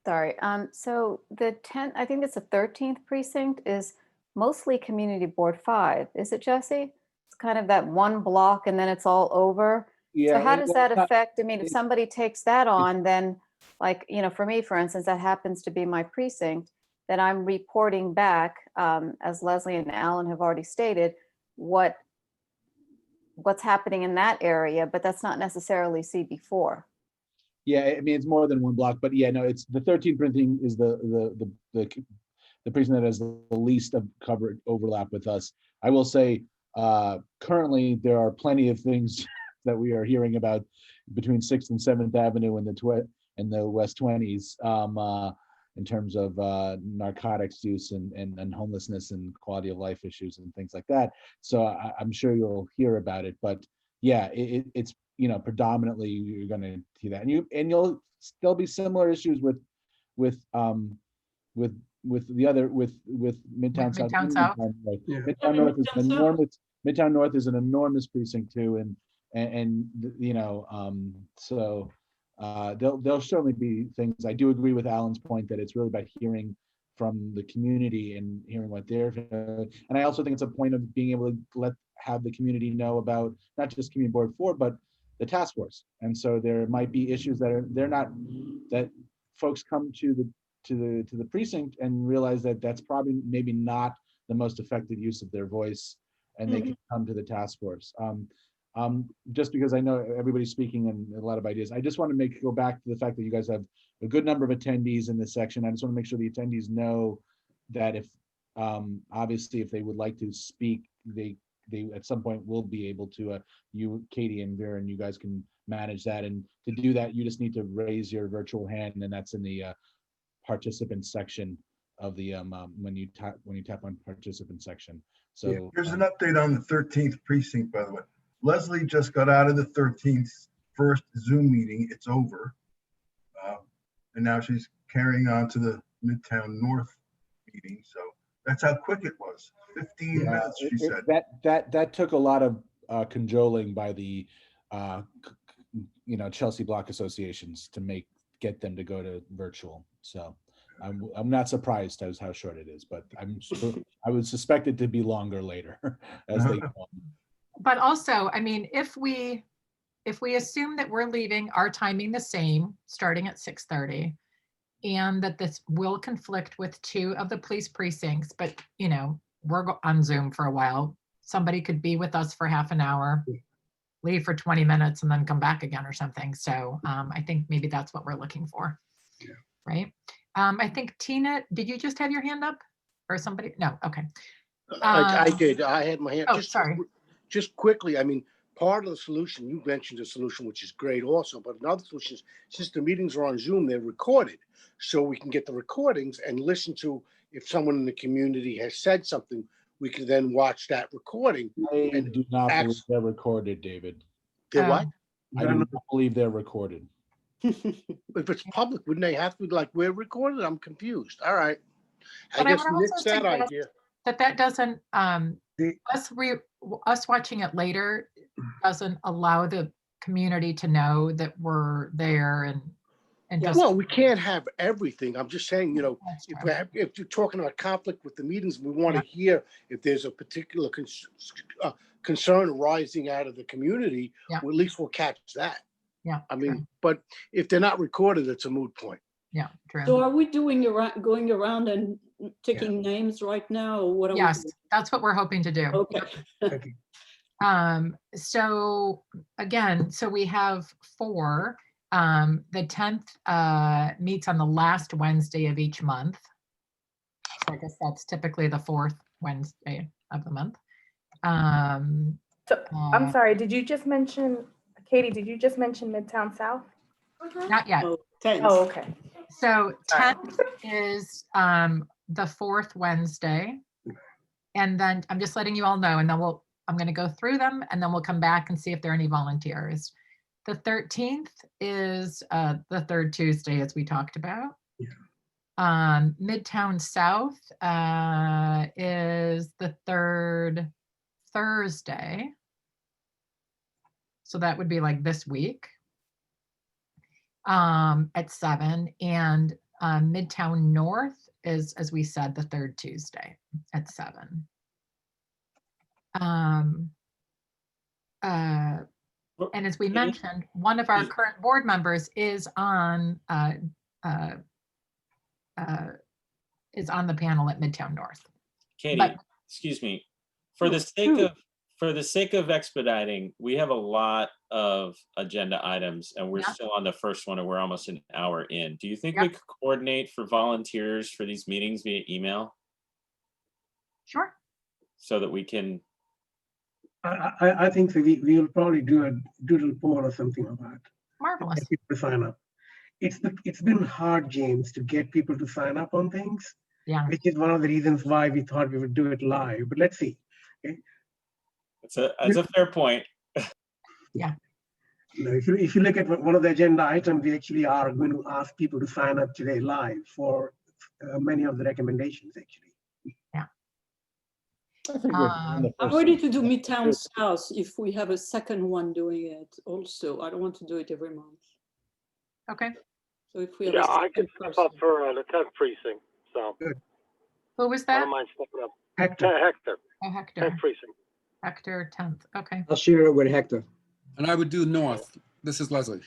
Sorry. So the 10th, I think it's the 13th precinct is mostly Community Board 5. Is it, Jesse? It's kind of that one block and then it's all over. Yeah. So how does that affect? I mean, if somebody takes that on, then like, for me, for instance, that happens to be my precinct, then I'm reporting back, as Leslie and Alan have already stated, what's happening in that area, but that's not necessarily CB4. Yeah, I mean, it's more than one block, but yeah, no, it's the 13th precinct is the precinct that has the least of coverage overlap with us. I will say, currently there are plenty of things that we are hearing about between 6th and 7th Avenue and the West 20s, in terms of narcotics use and homelessness and quality of life issues and things like that. So I'm sure you'll hear about it, but yeah, it's, you know, predominantly you're going to see that, and you'll still be similar issues with Midtown South. Midtown South. Yeah. Midtown North is Midtown an South. enormous. Midtown North is an enormous precinct too, and you know, so there'll certainly be things. I do agree with Alan's point that it's really about hearing from the community and hearing what they're, and I also think it's a point of being able to have the community know about not just Community Board 4, but the task force. And so there might be issues that folks come to the precinct and realize that that's probably maybe not the most effective use of their voice, and they can come to the task force. Just because I know everybody's speaking and a lot of ideas, I just want to go back to the fact that you guys have a good number of attendees in this section. I just want to make sure the attendees know that if obviously if they would like to speak, they at some point will be able to. You, Katie and Vera, and you guys can manage that. And to do that, you just need to raise your virtual hand, and that's in the participant section of the when you tap on participant section. So Yeah, here's an update on the 13th precinct, by the way. Leslie just got out of the 13th first Zoom meeting. It's over. And now she's carrying on to the Midtown North meeting. So that's how quick it was. 15 minutes, she said. That took a lot of cajoling by the you know, Chelsea Block associations to get them to go to virtual. So I'm not surprised as how short it is, but I would suspect it to be longer later as they go on. But also, I mean, if we assume that we're leaving our timing the same, starting at 6:30, and that this will conflict with 2 of the police precincts, but you know, we're on Zoom for a while. Somebody could be with us for half an hour, leave for 20 minutes, and then come back again or something. So I think maybe that's what we're looking for, right? I think Tina, did you just have your hand up, or somebody? No, okay. I did. I had my hand. Oh, sorry. Just quickly, I mean, part of the solution, you mentioned a solution, which is great also, but another solution is, since the meetings are on Zoom, they're recorded. So we can get the recordings and listen to, if someone in the community has said something, we can then watch that recording. I do not believe they're recorded, David. They're what? I do not believe they're recorded. If it's public, wouldn't they have to be like, we're recorded? I'm confused. All right. But I guess would nix also that suggest idea. that doesn't, us watching it later doesn't allow the community to know that we're there and just. Well, we can't have everything. I'm just saying, you know, if you're talking about conflict with the meetings, we want to hear if there's a particular concern arising out of the community, well, at least we'll catch that. Yeah. I mean, but if they're not recorded, it's a moot point. Yeah, true. So are we going around and taking names right now, or what are we Yes, doing? that's what we're hoping to do. Okay. So again, so we have 4. The 10th meets on the last Wednesday of each month. So I guess that's typically the 4th Wednesday of the month. So I'm sorry, did you just mention, Katie, did you just mention Midtown South? Not yet. Oh, 10th. Oh, okay. So 10th is the 4th Wednesday. And then I'm just letting you all know, and then I'm going to go through them, and then we'll come back and see if there are any volunteers. The 13th is the 3rd Tuesday, as we talked about. Midtown South is the 3rd Thursday. So that would be like this week at 7. And Midtown North is, as we said, the 3rd Tuesday at 7. And as we mentioned, one of our current board members is on the panel at Midtown North. Katie, excuse me. For the sake of expediting, we have a lot of agenda items, and we're still on the first one, and we're almost an hour in. Do you think we could coordinate for volunteers for these meetings via email? Sure. So that we can. I think so. We will probably do a doodle poll or something like that. Marvelous. Get people to sign up. It's been hard, James, to get people to sign up on things. Yeah. Which is one of the reasons why we thought we would do it live. But let's see. Okay. It's a fair point. Yeah. No, if you look at one of the agenda items, we actually are going to ask people to sign up today live for many of the recommendations, actually. Yeah. I think we're on the I'm first ready one. to do Midtown South if we have a second one doing it also. I don't want to do it every month. Okay. So if we have Yeah, a I could second step up person. for the 10th precinct, so Who was I that? don't mind stepping up. Hector. Hector, Oh, Hector. 10th precinct. Hector 10th. Okay. I'll share it with Hector. And I would do North. This is Leslie.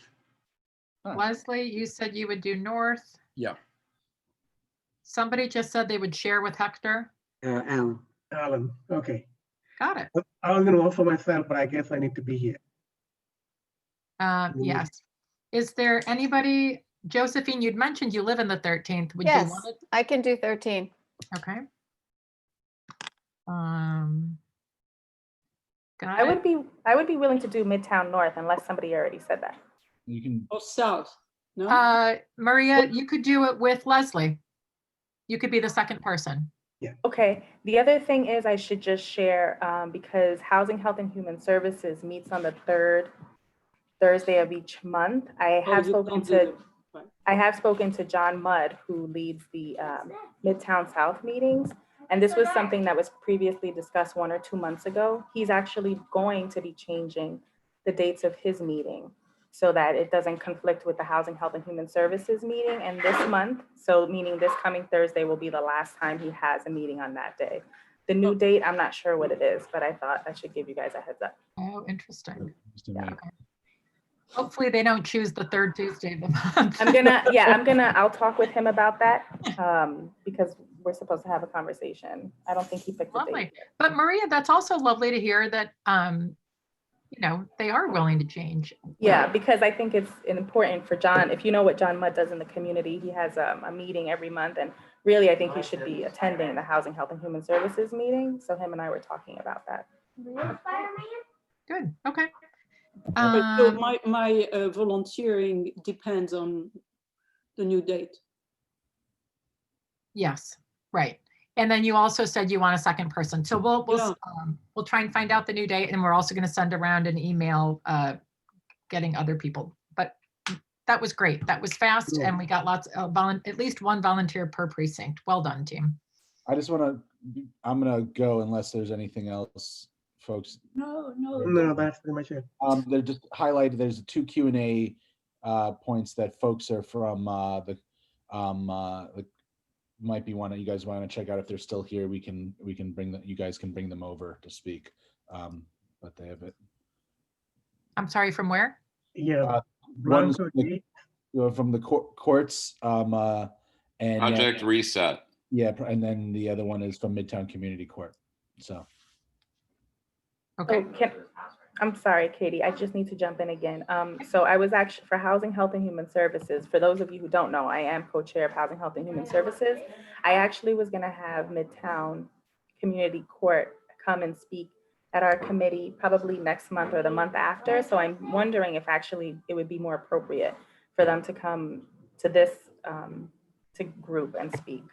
Leslie, you said you would do North. Yeah. Somebody just said they would share with Hector. Alan. Alan, okay. Got it. I was going to offer myself, but I guess I need to be here. Yes. Is there anybody, Josephine, you'd mentioned you live in the 13th. Would you Yes, want it? I can do 13. Okay. Got I it. would be willing to do Midtown North unless somebody already said that. You can, Or South, no? Maria, you could do it with Leslie. You could be the second person. Okay, the other thing is I should just share, because Housing, Health and Human Services meets on the third Thursday of each month. I Oh, have you spoken don't do to that. Right. I have spoken to John Mudd, who leads the Midtown South meetings. And this was something that was previously discussed 1 or 2 months ago. He's actually going to be changing the dates of his meeting so that it doesn't conflict with the Housing, Health and Human Services meeting. And this month, so meaning this coming Thursday will be the last time he has a meeting on that day. The new date, I'm not sure what it is, but I thought I should give you guys a heads up. Oh, interesting. Yeah. Okay. Hopefully they don't choose the third Tuesday of the month. I'll talk with him about that because we're supposed to have a conversation. I don't think he picked a Lovely. date. But Maria, that's also lovely to hear that, you know, they are willing to change. Yeah, because I think it's important for John. If you know what John Mudd does in the community, he has a meeting every month. And really, I think he should be attending the Housing, Health and Human Services meeting. So him and I were talking about that. Good. Okay. So my volunteering depends on the new date. Yes, right. And then you also said you want a second person. So we'll try and find out the new date, and we're also going to send around an email getting other people. But that was great. That was fast, and we got lots of at least one volunteer per precinct. Well done, team. I just want to, I'm going to go unless there's anything else, folks. No, that's pretty much it. They're just highlighted. There's 2 Q&A points that folks are from might be one that you guys want to check out. If they're still here, we can bring them. You guys can bring them over to speak. But they have it. I'm sorry, from where? Yeah. One's from the courts and Project Reset. Yeah, and then the other one is from Midtown Community Court. So. Okay. I'm sorry, Katie, I just need to jump in again. So I was actually for Housing, Health and Human Services. For those of you who don't know, I am co-chair of Housing, Health and Human Services. I actually was gonna have Midtown Community Court come and speak at our committee probably next month or the month after. So I'm wondering if actually it would be more appropriate for them to come to this to group and speak.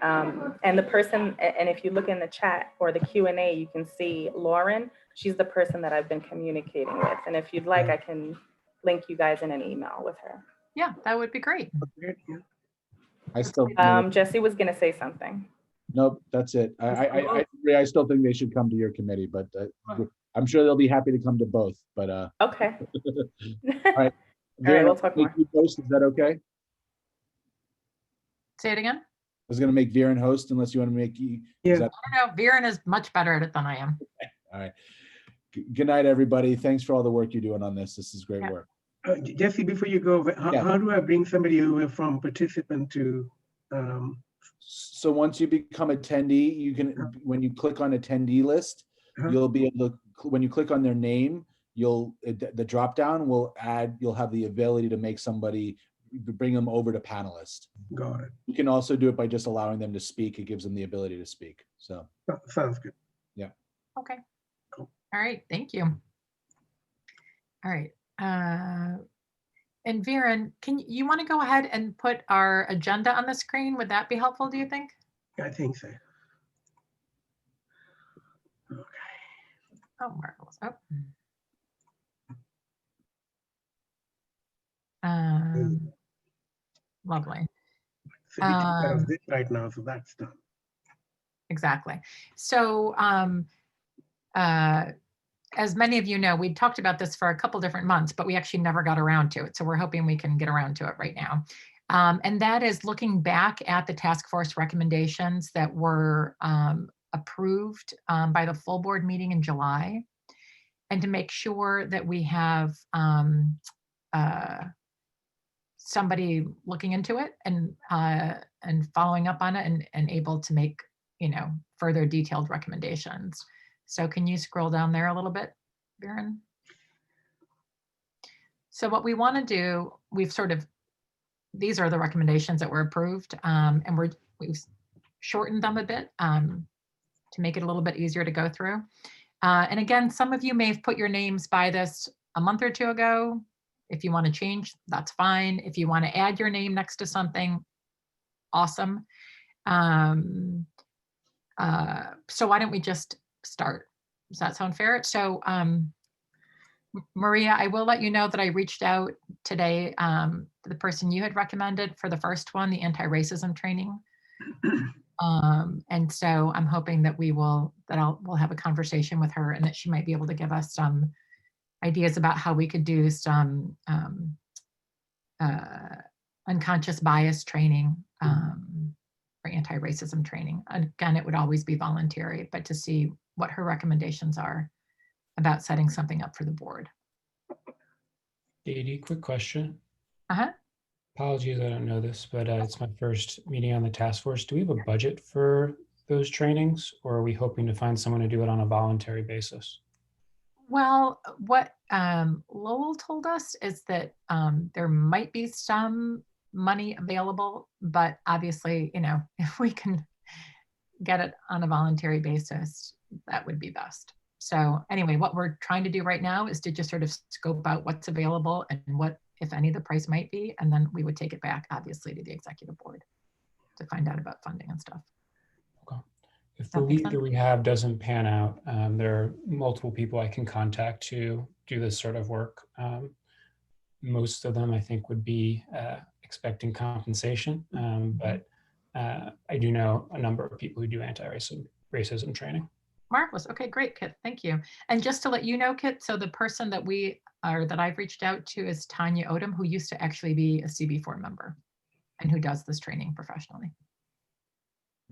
And the person, and if you look in the chat or the Q&A, you can see Lauren. She's the person that I've been communicating with. And if you'd like, I can link you guys in an email with her. Yeah, that would be great. I still. Jesse was going to say something. Nope, that's it. I still think they should come to your committee, but I'm sure they'll be happy to come to both. But okay. All right. All right, we'll talk more. Host, is that okay? Say it again. I was going to make Viren host unless you want to make you. Yeah. I don't know. Viren is much better at it than I am. All right. Good night, everybody. Thanks for all the work you're doing on this. This is great work. Jesse, before you go, how do I bring somebody over from participant to? So once you become attendee, you can, when you click on attendee list, you'll be able to, when you click on their name, the drop down will add, you'll have the ability to make somebody, bring them over to panelist. Got it. You can also do it by just allowing them to speak. It gives them the ability to speak. So sounds good. Yeah. Okay. Cool. All right. Thank you. All right. And Viren, you want to go ahead and put our agenda on the screen? Would that be helpful, do you think? I think so. Okay. Oh, marvelous. Oh. Lovely. So we take care of this right now, so that's done. Exactly. So as many of you know, we talked about this for a couple different months, but we actually never got around to it. So we're hoping we can get around to it right now. And that is looking back at the task force recommendations that were approved by the full board meeting in July, and to make sure that we have somebody looking into it and following up on it and able to make, you know, further detailed recommendations. So can you scroll down there a little bit, Viren? So what we want to do, these are the recommendations that were approved, and we've shortened them a bit to make it a little bit easier to go through. And again, some of you may have put your names by this a month or two ago. If you want to change, that's fine. If you want to add your name next to something, awesome. So why don't we just start? Does that sound fair? So Maria, I will let you know that I reached out today to the person you had recommended for the first one, the anti-racism training. And so I'm hoping that we'll have a conversation with her and that she might be able to give us some ideas about how we could do some unconscious bias training for anti-racism training. Again, it would always be voluntary, but to see what her recommendations are about setting something up for the board. Katie, quick question. Uh-huh. Apologies, I don't know this, but it's my first meeting on the task force. Do we have a budget for those trainings, or are we hoping to find someone to do it on a voluntary basis? Well, what Lowell told us is that there might be some money available, but obviously, you know, if we can get it on a voluntary basis, that would be best. So anyway, what we're trying to do right now is to just sort of scope out what's available and what, if any, the price might be, and then we would take it back, obviously, to the executive board to find out about funding and stuff. Okay. If the lead that we have doesn't pan out, there are multiple people I can contact to do this sort of work. Most of them, I think, would be expecting compensation, but I do know a number of people who do anti-racism training. Marvelous. Okay, great, Kit. Thank you. And just to let you know, Kit, so the person that I've reached out to is Tanya Odom, who used to actually be a CB4 member and who does this training professionally.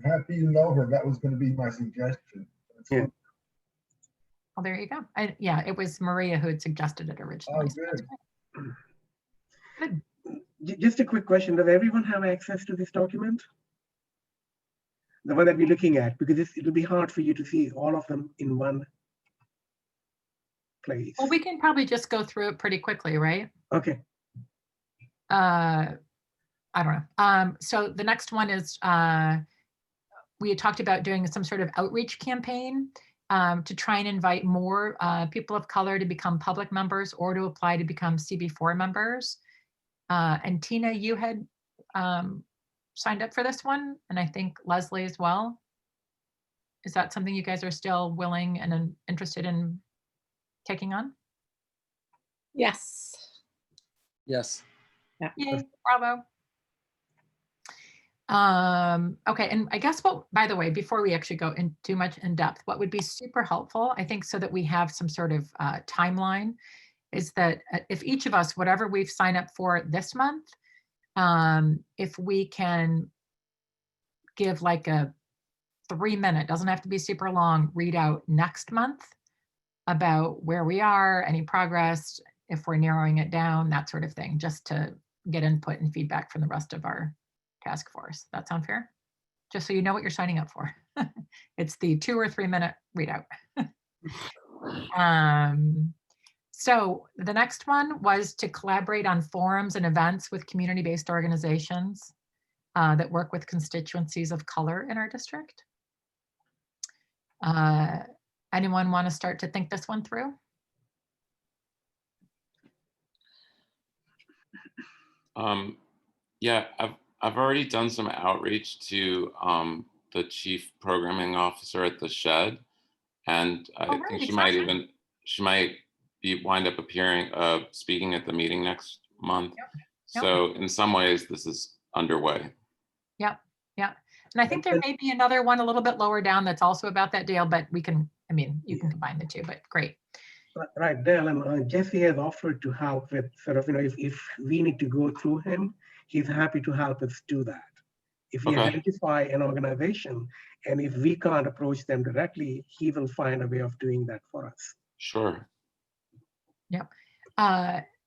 Happy you know her. That was going to be my suggestion. Yeah. Well, there you go. Yeah, it was Maria who had suggested it originally. Oh, good. Good. Just a quick question. Does everyone have access to this document? The one that we're looking at, because it'll be hard for you to see all of them in one place. Well, we can probably just go through it pretty quickly, right? Okay. I don't know. So the next one is, we had talked about doing some sort of outreach campaign to try and invite more people of color to become public members or to apply to become CB4 members. And Tina, you had signed up for this one, and I think Leslie as well. Is that something you guys are still willing and interested in taking on? Yes. Yes. Yeah. Yay, bravo. Okay, and I guess by the way, before we actually go in too much in depth, what would be super helpful, I think, so that we have some sort of timeline, is that if each of us, whatever we've signed up for this month, if we can give like a 3-minute, doesn't have to be super long, readout next month about where we are, any progress, if we're narrowing it down, that sort of thing, just to get input and feedback from the rest of our task force. That sound fair? Just so you know what you're signing up for. It's the 2 or 3-minute readout. So the next one was to collaborate on forums and events with community-based organizations that work with constituencies of color in our district. Anyone want to start to think this one through? Yeah, I've already done some outreach to the chief programming officer at the Shed, and I think she might wind up speaking at the meeting next month. Yep. So in some ways, this is underway. Yep, yeah. And I think there may be another one a little bit lower down that's also about that, Dale, but we can, I mean, you can combine the two, but great. Right, Dale, and Jesse has offered to help with sort of, if we need to go through him, he's happy to help us do that. If we identify an organization and if we can't approach them directly, he will find a way of doing that for us. Sure. Yep.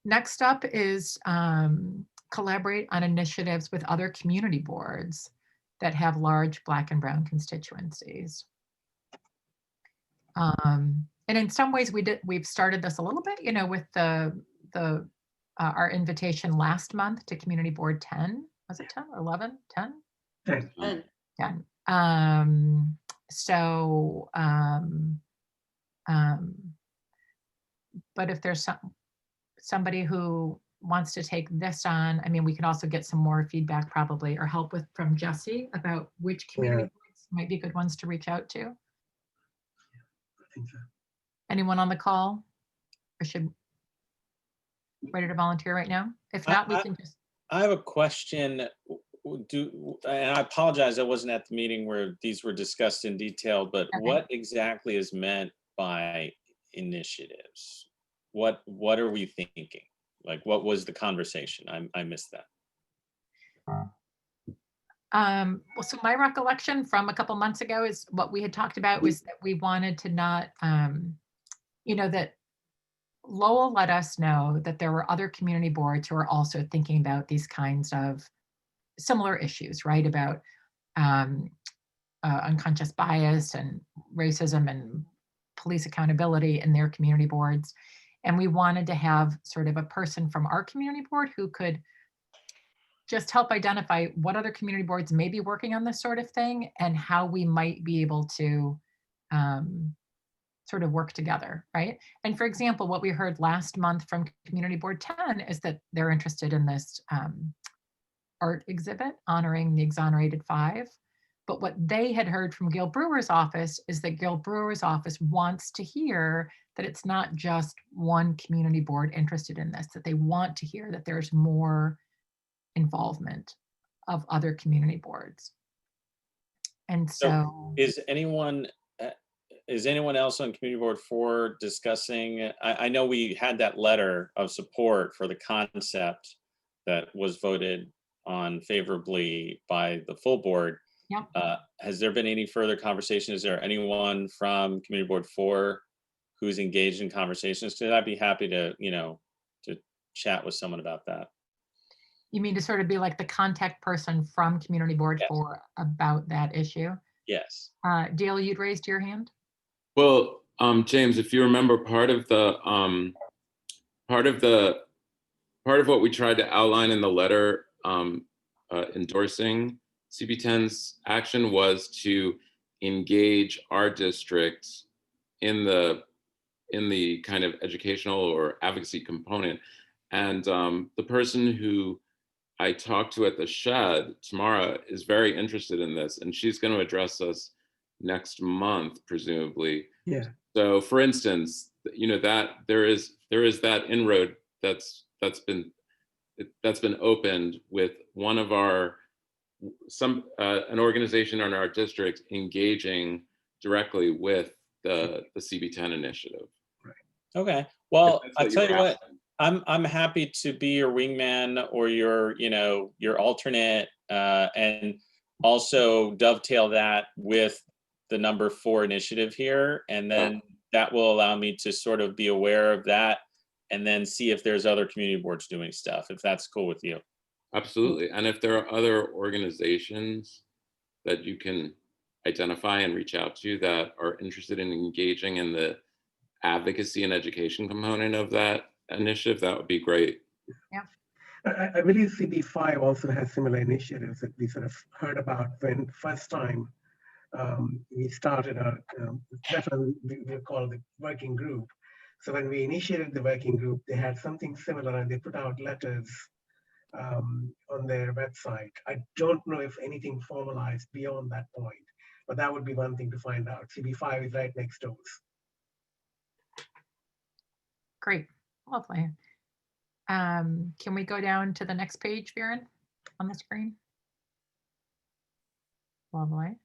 Next up is collaborate on initiatives with other community boards that have large Black and Brown constituencies. And in some ways we've started this a little bit, with our invitation last month to Community Board 10. Was it 10 or 11? 10? 10. 10. But if there's somebody who wants to take this on, I mean, we can also get some more feedback probably, or help from Jesse about which community boards might be good ones to reach out to. I think so. Anyone on the call? Or ready to volunteer right now? If not, we can just. I have a question. And I apologize, I wasn't at the meeting where these were discussed in detail, but what exactly is meant by initiatives? What are we thinking? Like, what was the conversation? I missed that. Well, so my recollection from a couple months ago is what we had talked about was that we wanted to not, that Lowell let us know that there were other community boards who are also thinking about these kinds of similar issues, right? About unconscious bias and racism and police accountability in their community boards. And we wanted to have sort of a person from our community board who could just help identify what other community boards may be working on this sort of thing and how we might be able to sort of work together, right? And for example, what we heard last month from Community Board 10 is that they're interested in this art exhibit honoring the Exonerated Five. But what they had heard from Gil Brewer's office is that Gil Brewer's office wants to hear that it's not just one community board interested in this, that they want to hear that there's more involvement of other community boards. And so is anyone else on Community Board 4 discussing? I know we had that letter of support for the concept that was voted on favorably by the full board. Yep. Has there been any further conversation? Is there anyone from Community Board 4 who's engaged in conversations? Because I'd be happy to, to chat with someone about that. You mean to sort of be like the contact person from Community Board 4 about that issue? Yes. Dale, you'd raised your hand? Well, James, if you remember, part of what we tried to outline in the letter endorsing CB10's action was to engage our districts in the kind of educational or advocacy component. And the person who I talked to at the Shed, Tamara, is very interested in this, and she's going to address us next month, presumably. Yeah. So, for instance, that there is that inroad that's been opened with one of our an organization in our district engaging directly with the CB10 initiative. Right. Okay. Well, I'll tell you what. I'm happy to be your wingman or your alternate, and also dovetail that with the number 4 initiative here. And then that will allow me to sort of be aware of that and then see if there's other community boards doing stuff, if that's cool with you. Absolutely. And if there are other organizations that you can identify and reach out to that are interested in engaging in the advocacy and education component of that initiative, that would be great. Yeah. I believe CB5 also has similar initiatives that we sort of heard about when first time we started our, that's what we call the working group. So when we initiated the working group, they had something similar and they put out letters on their website. I don't know if anything formalized beyond that point, but that would be one thing to find out. CB5 is right next door. Great, lovely. Can we go down to the next page, Viren? on the screen? Lovely.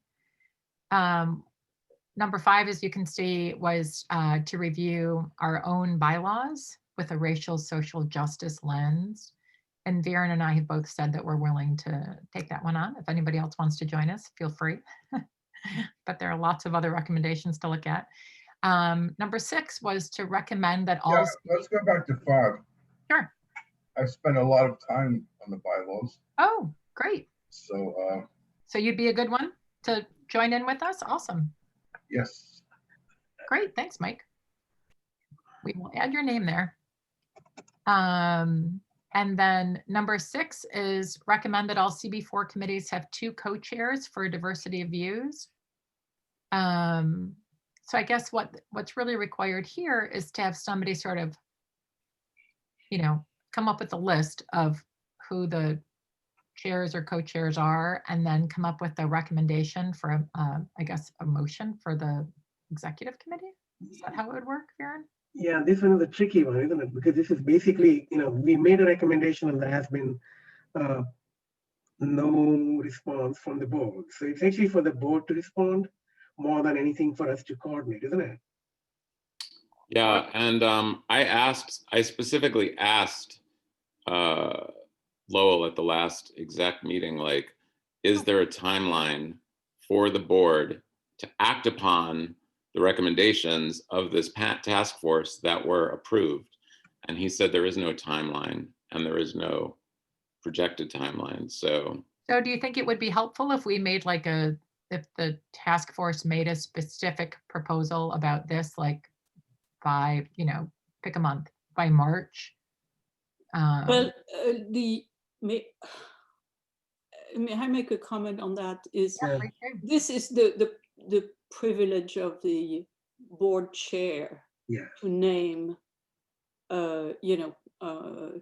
Number 5, as you can see, was to review our own bylaws with a racial social justice lens. And Viren and I have both said that we're willing to take that one on. If anybody else wants to join us, feel free. But there are lots of other recommendations to look at. Number 6 was to recommend that all. Yeah, let's go back to 5. Sure. I've spent a lot of time on the bylaws. Oh, great. So, So you'd be a good one to join in with us? Awesome. yes. Great, thanks, Mike. We will add your name there. And then number 6 is recommend that all CB4 committees have 2 co-chairs for diversity of views. So I guess what's really required here is to have somebody sort of, come up with a list of who the chairs or co-chairs are, and then come up with a recommendation for, I guess, a motion for the executive committee. Is that how it would work, Viren? Yeah, this one is a tricky one, isn't it? Because this is basically, we made a recommendation and there has been no response from the board. So it's actually for the board to respond more than anything for us to coordinate, isn't it? Yeah, and I specifically asked Lowell at the last exec meeting, like, is there a timeline for the board to act upon the recommendations of this task force that were approved? And he said there is no timeline and there is no projected timeline. So do you think it would be helpful if we made if the task force made a specific proposal about this, like by, pick a month, by March? Well, may I make a comment on that? This is the privilege of the board chair to name,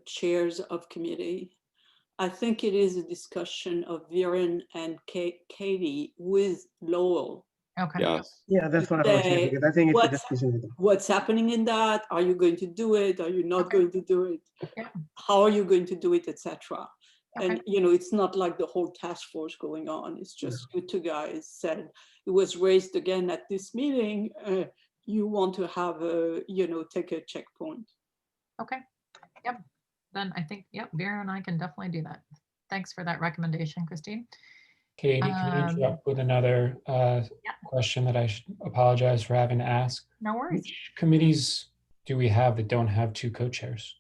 chairs of committee. I think it is a discussion of Viren and Katie with Lowell. Okay. yes. Yeah, that's what I was saying, because I think it's a discussion with them. What's happening in that? Are you going to do it? Are you not going to do it? Yeah. How are you going to do it, etc. Okay. And it's not like the whole task force going on. It's just you 2 guys said it was raised again at this meeting. You want to have take a checkpoint. Okay. Yep. Then I think, Vera and I can definitely do that. Thanks for that recommendation, Christine. Katie, can I interrupt with another question that I should apologize for having to ask? No worries. Which committees do we have that don't have 2 co-chairs?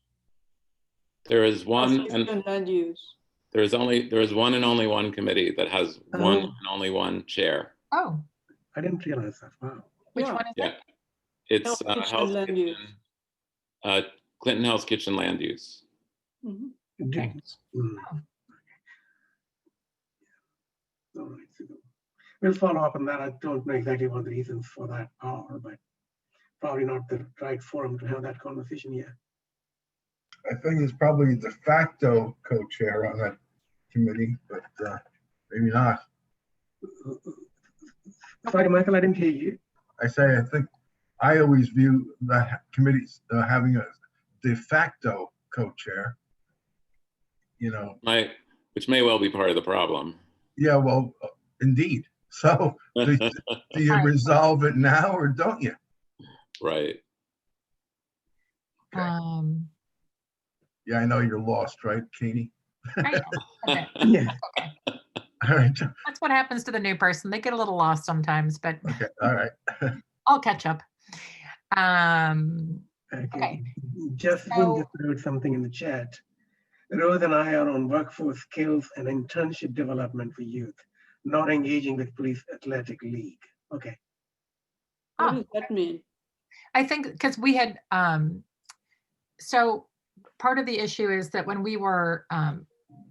There is one, and land use. there is one and only one committee that has one and only one chair. Oh, I didn't realize that. Wow. which one is it? It's Health Kitchen Health Land Kitchen, Use. Clinton Hell's Kitchen Land Use. Mhm. Thanks. All right, so we'll follow up on that. I don't know exactly what the reasons for that are, but probably not the right forum to have that conversation yet. I think it's probably de facto co-chair on that committee, but maybe not. Sorry, Michael, I didn't hear you. I think I always view the committees having a de facto co-chair, Which may well be part of the problem. Yeah, well, indeed. So do you resolve it now or don't you? Right. Yeah, I know you're lost, right, Katie? Okay. Yeah. Okay. All right. That's what happens to the new person. They get a little lost sometimes, but Okay. All right. I'll catch up. Okay. Justin just wrote something in the chat. Rose and I are on workforce skills and internship development for youth, not engaging with police athletic league. Okay. What does that mean? I think because we had, so part of the issue is that when we were,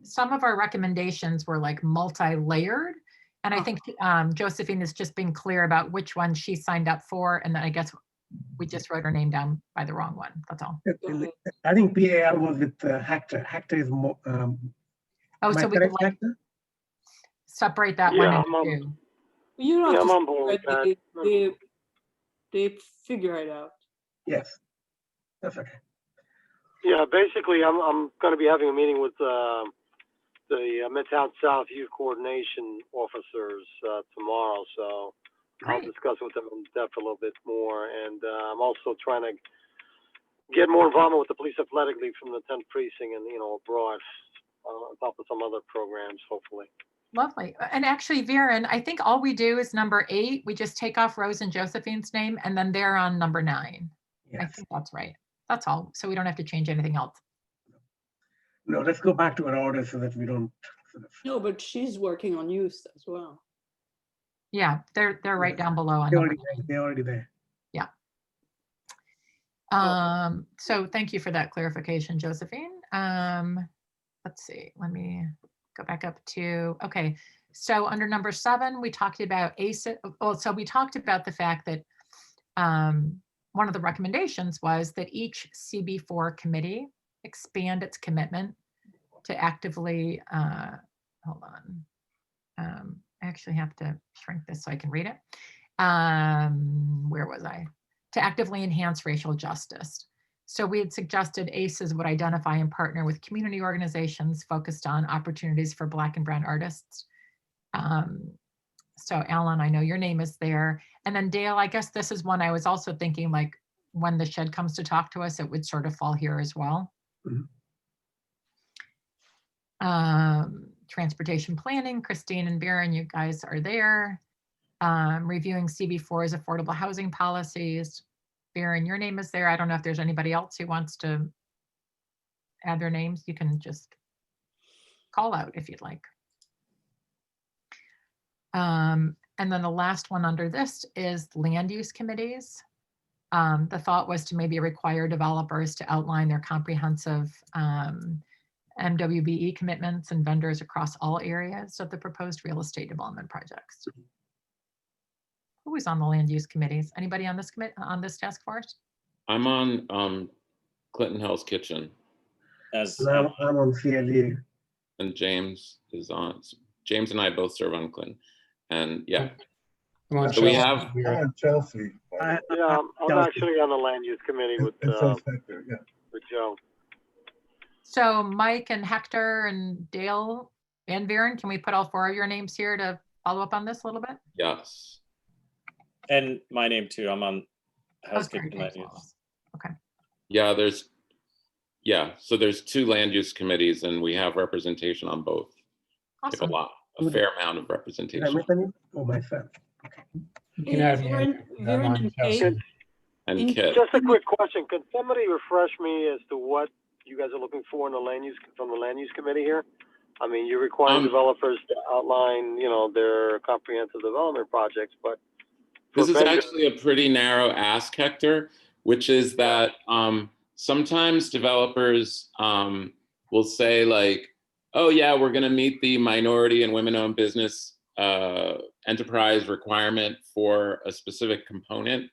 some of our recommendations were like multi-layered. And I think Josephine is just being clear about which one she signed up for. And then I guess we just wrote her name down by the wrong one. That's all. I think PAL was with Hector. Hector is more. So we could like separate that one into 2. You're not I'm on board with that. They figure it out. Yes, that's okay. Yeah, basically, I'm going to be having a meeting with the Midtown South Youth Coordination Officers tomorrow, so I'll Great. discuss with them in depth a little bit more. And I'm also trying to get more involvement with the Police Athletic League from the 10th Precinct and, abroad, on top of some other programs, hopefully. Lovely. And actually, Viren, I think all we do is number 8. We just take off Rose and Josephine's name, and then they're on number 9. I Yes. think that's right. That's all. So we don't have to change anything else. No, let's go back to our order so that we don't sort of. No, but she's working on youth as well. Yeah, they're right down below on They're number already, 9. they're already there. Yeah. So thank you for that clarification, Josephine. Let's see, let me go back up to, okay. So under number 7, we talked about ACE. Well, so we talked about the fact that one of the recommendations was that each CB4 committee expand its commitment to actively, hold on. I actually have to shrink this so I can read it. Where was I? To actively enhance racial justice. So we had suggested ACEs would identify and partner with community organizations focused on opportunities for Black and Brown artists. So Alan, I know your name is there. And then Dale, I guess this is one I was also thinking, like, when the shed comes to talk to us, it would sort of fall here as well. Transportation planning, Christine and Baron, you guys are there. Reviewing CB4's affordable housing policies. Baron, your name is there. I don't know if there's anybody else who wants to add their names. You can just call out if you'd like. And then the last one under this is land use committees. The thought was to maybe require developers to outline their comprehensive MWBE commitments and vendors across all areas of the proposed real estate development projects. Who is on the land use committees? Anybody on this task force? I'm on Clinton Hell's Kitchen. I'm on CLU. And James is on. James and I both serve on Clinton. And yeah. So we have. I'm on Chelsea. I'm actually on the land use committee with Joe. So Mike and Hector and Dale and Viren, can we put all 4 of your names here to follow up on this a little bit? Yes. And my name too. I'm on housekeeping land use. Okay. Yeah, so there's 2 land use committees and we have representation on both. Awesome. A fair amount of representation. Oh, myself. Okay. You can have and Kit. Just a quick question. Could somebody refresh me as to what you guys are looking for in the land use from the land use committee here? I mean, you require developers to outline, their comprehensive development projects, but this is actually a pretty narrow ask, Hector, which is that sometimes developers will say like, oh yeah, we're gonna meet the minority and women-owned business enterprise requirement for a specific component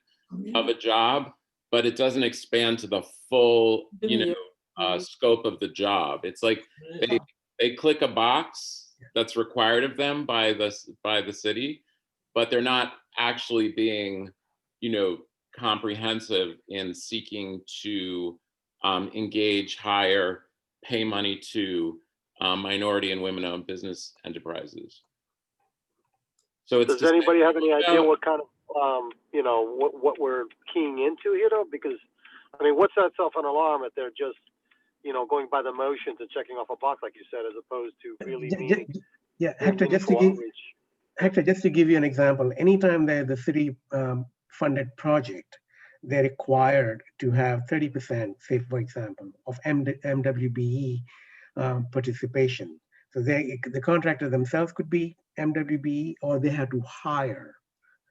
of a job, but it doesn't expand to the full, scope of the job. It's like they click a box that's required of them by the city, but they're not actually being, comprehensive in seeking to engage, hire, pay money to minority and women-owned business enterprises. So it's. Does anybody have any idea what kind of, what we're keying into here, though? Because, I mean, what sets off an alarm if they're just, going by the motions and checking off a box, like you said, as opposed to really meaning. Yeah, Hector, just to give you an example, anytime there's a city funded project, they're required to have 30%, say for example, of MWBE participation. So the contractor themselves could be MWBE, or they have to hire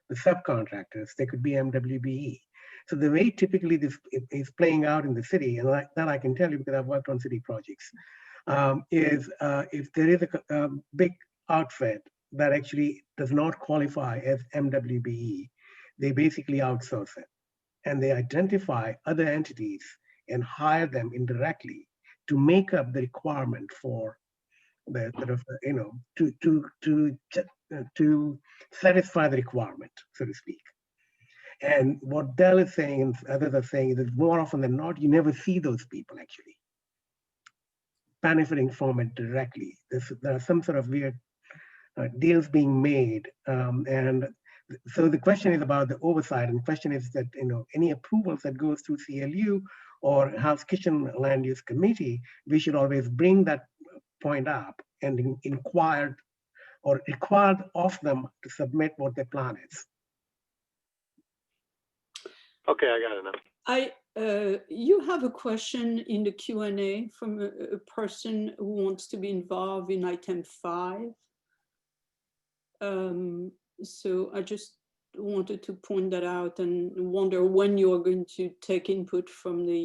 the subcontractors. They could be MWBE. So the way typically this is playing out in the city, and that I can tell you because I've worked on city projects, is if there is a big outfit that actually does not qualify as MWBE, they basically outsource it. And they identify other entities and hire them indirectly to make up the requirement for the to satisfy the requirement, so to speak. And what Dell is saying and others are saying is that more often than not, you never see those people actually. benefiting from it directly. There are some sort of weird deals being made, and so the question is about the oversight, and the question is that, you know, any approvals that goes through CLU or House Kitchen Land Use Committee, we should always bring that point up and inquire or required of them to submit what their plan is. Okay, I got it now. You have a question in the Q&A from a person who wants to be involved in item 5. So I just wanted to point that out and wonder when you are going to take input from the,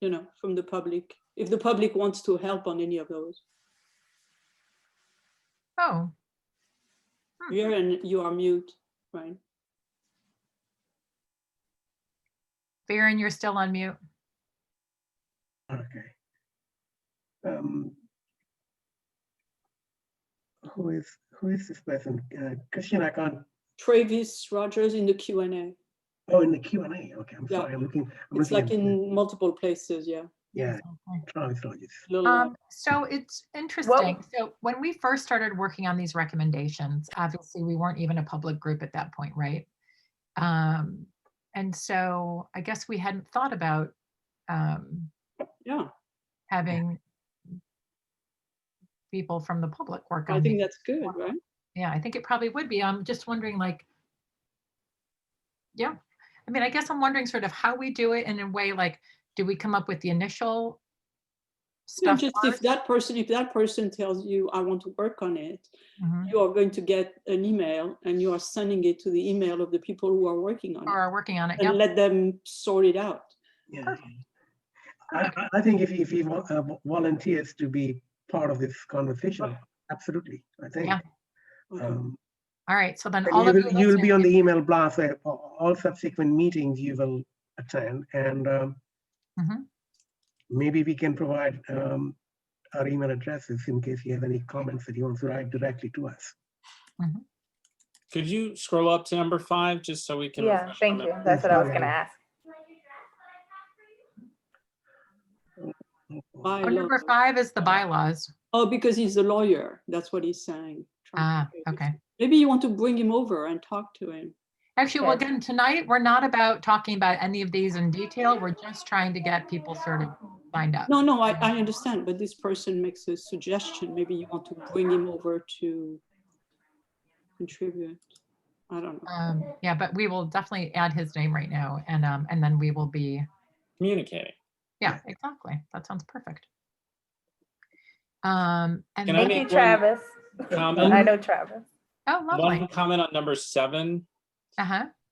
you know, from the public, if the public wants to help on any of those. Oh. Yeah, and you are mute, right? Baron, you're still on mute. Okay. Who is this person? Christian, I can't. Travis Rogers in the Q&A. Oh, in the Q&A. Okay, I'm sorry. I'm looking. It's like in multiple places. Yeah. Yeah. Travis Rogers. So it's interesting. So when we first started working on these recommendations, obviously we weren't even a public group at that point, right? And so I guess we hadn't thought about having people from the public work on. I think that's good, right? Yeah, I think it probably would be. I'm just wondering, like, yeah. I mean, I guess I'm wondering sort of how we do it in a way, like, do we come up with the initial stuff? Yeah, just if that person tells you, I want to work on it, you are going to get an email and you are sending it to the email of the people who are working on it. And let them sort it out. Yeah. I think if he volunteers to be part of this conversation, absolutely. I think. Yeah. All right. So then you'll be on the email blast. All subsequent meetings you will attend, and maybe we can provide our email addresses in case you have any comments that you want to write directly to us. Could you scroll up to number 5 just so we can? Yeah, thank you. That's what I was going to ask. Number 5 is the bylaws. Oh, because he's a lawyer. That's what he's saying. Okay. Maybe you want to bring him over and talk to him. Actually, well, again, tonight we're not about talking about any of these in detail. We're just trying to get people sort of lined up. No, I understand, but this person makes a suggestion. Maybe you want to bring him over to contribute. I don't know. Yeah, but we will definitely add his name right now, and then we will be communicating. Yeah, exactly. That sounds perfect. And thank you, Travis. I know Travis. Oh, lovely. One comment on number 7.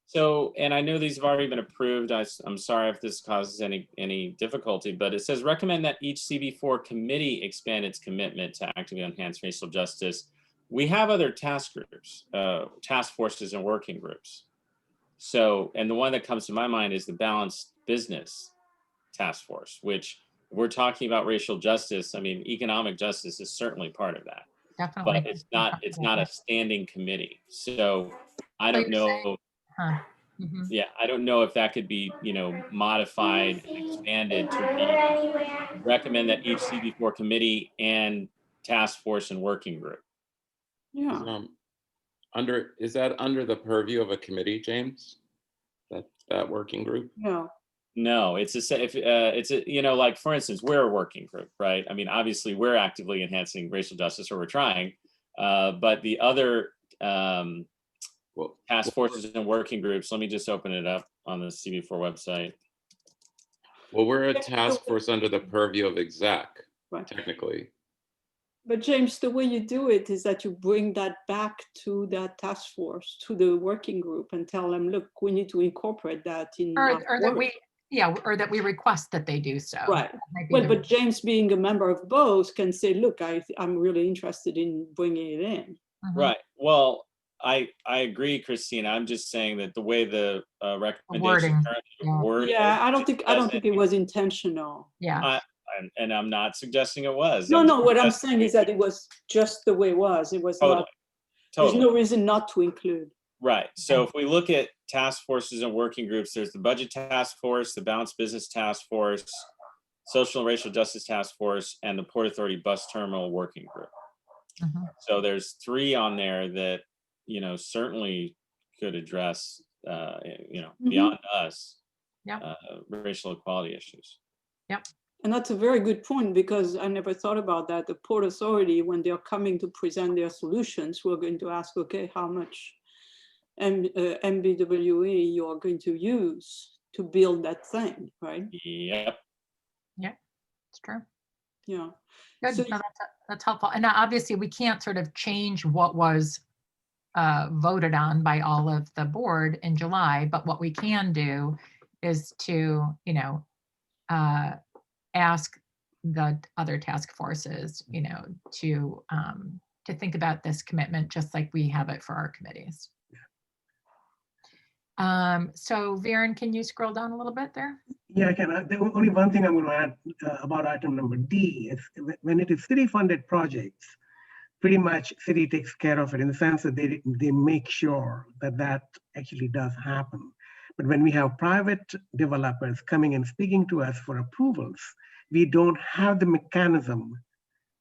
So, and I know these have already been approved. I'm sorry if this causes any difficulty, but it says recommend that each CB4 committee expand its commitment to actively enhance racial justice. We have other task groups, task forces and working groups. So, and the one that comes to my mind is the Balanced Business Task Force, which we're talking about racial justice. I mean, economic justice is certainly part of that. Definitely. But it's not a standing committee. So I don't know. Yeah, I don't know if that could be, modified and expanded to recommend that each CB4 committee and task force and working group. Yeah. Is that under the purview of a committee, James? That working group? No, it's like, for instance, we're a working group, right? I mean, obviously we're actively enhancing racial justice, or we're trying, but the other task forces and working groups, let me just open it up on the CB4 website. Well, we're a task force under the purview of exec, technically. But James, the way you do it is that you bring that back to that task force, to the working group, and tell them, look, we need to incorporate that in or that we request that they do so. Right. Well, but James, being a member of both, can say, look, I'm really interested in bringing it in. Right. Well, I agree, Christina. I'm just saying that the way the recommendation worded, I don't think it was intentional. Yeah. And I'm not suggesting it was. No, what I'm saying is that it was just the way it was. It was not. There's no reason not to include. Right. So if we look at task forces and working groups, there's the budget task force, the balanced business task force, Social and Racial Justice Task Force, and the Port Authority Bus Terminal Working Group. So there's 3 on there that, you know, certainly could address, you know, beyond us, racial equality issues. Yep. And that's a very good point, because I never thought about that. The Port Authority, when they're coming to present their solutions, we're going to ask, okay, how much MBWE you're going to use to build that thing, right? Yep. Yeah, it's true. Yeah. Good. So, No, that's helpful. And now obviously we can't sort of change what was voted on by all of the board in July, but what we can do is to, you know, ask the other task forces, you know, to think about this commitment just like we have it for our committees. So Viren, can you scroll down a little bit there? Yeah, I can. The only one thing I'm going to add about item number D is when it is city-funded projects, pretty much city takes care of it in the sense that they make sure that that actually does happen. But when we have private developers coming and speaking to us for approvals, we don't have the mechanism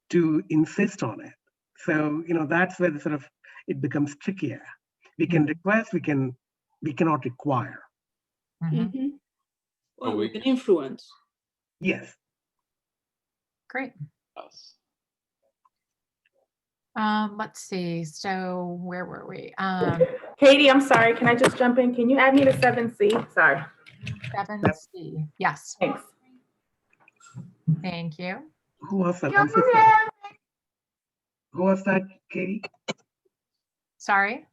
to insist on it. So, you know, that's where the sort of it becomes trickier. We can request, we cannot require. Well, we can influence. Yes. Great. Let's see. So where were we? Katie, I'm sorry. Can I just jump in? Can you add me to 7C? Sorry. 7C. Yes. Thanks. Thank you. Who was that? I'm so sorry. Who was that, Katie? Sorry?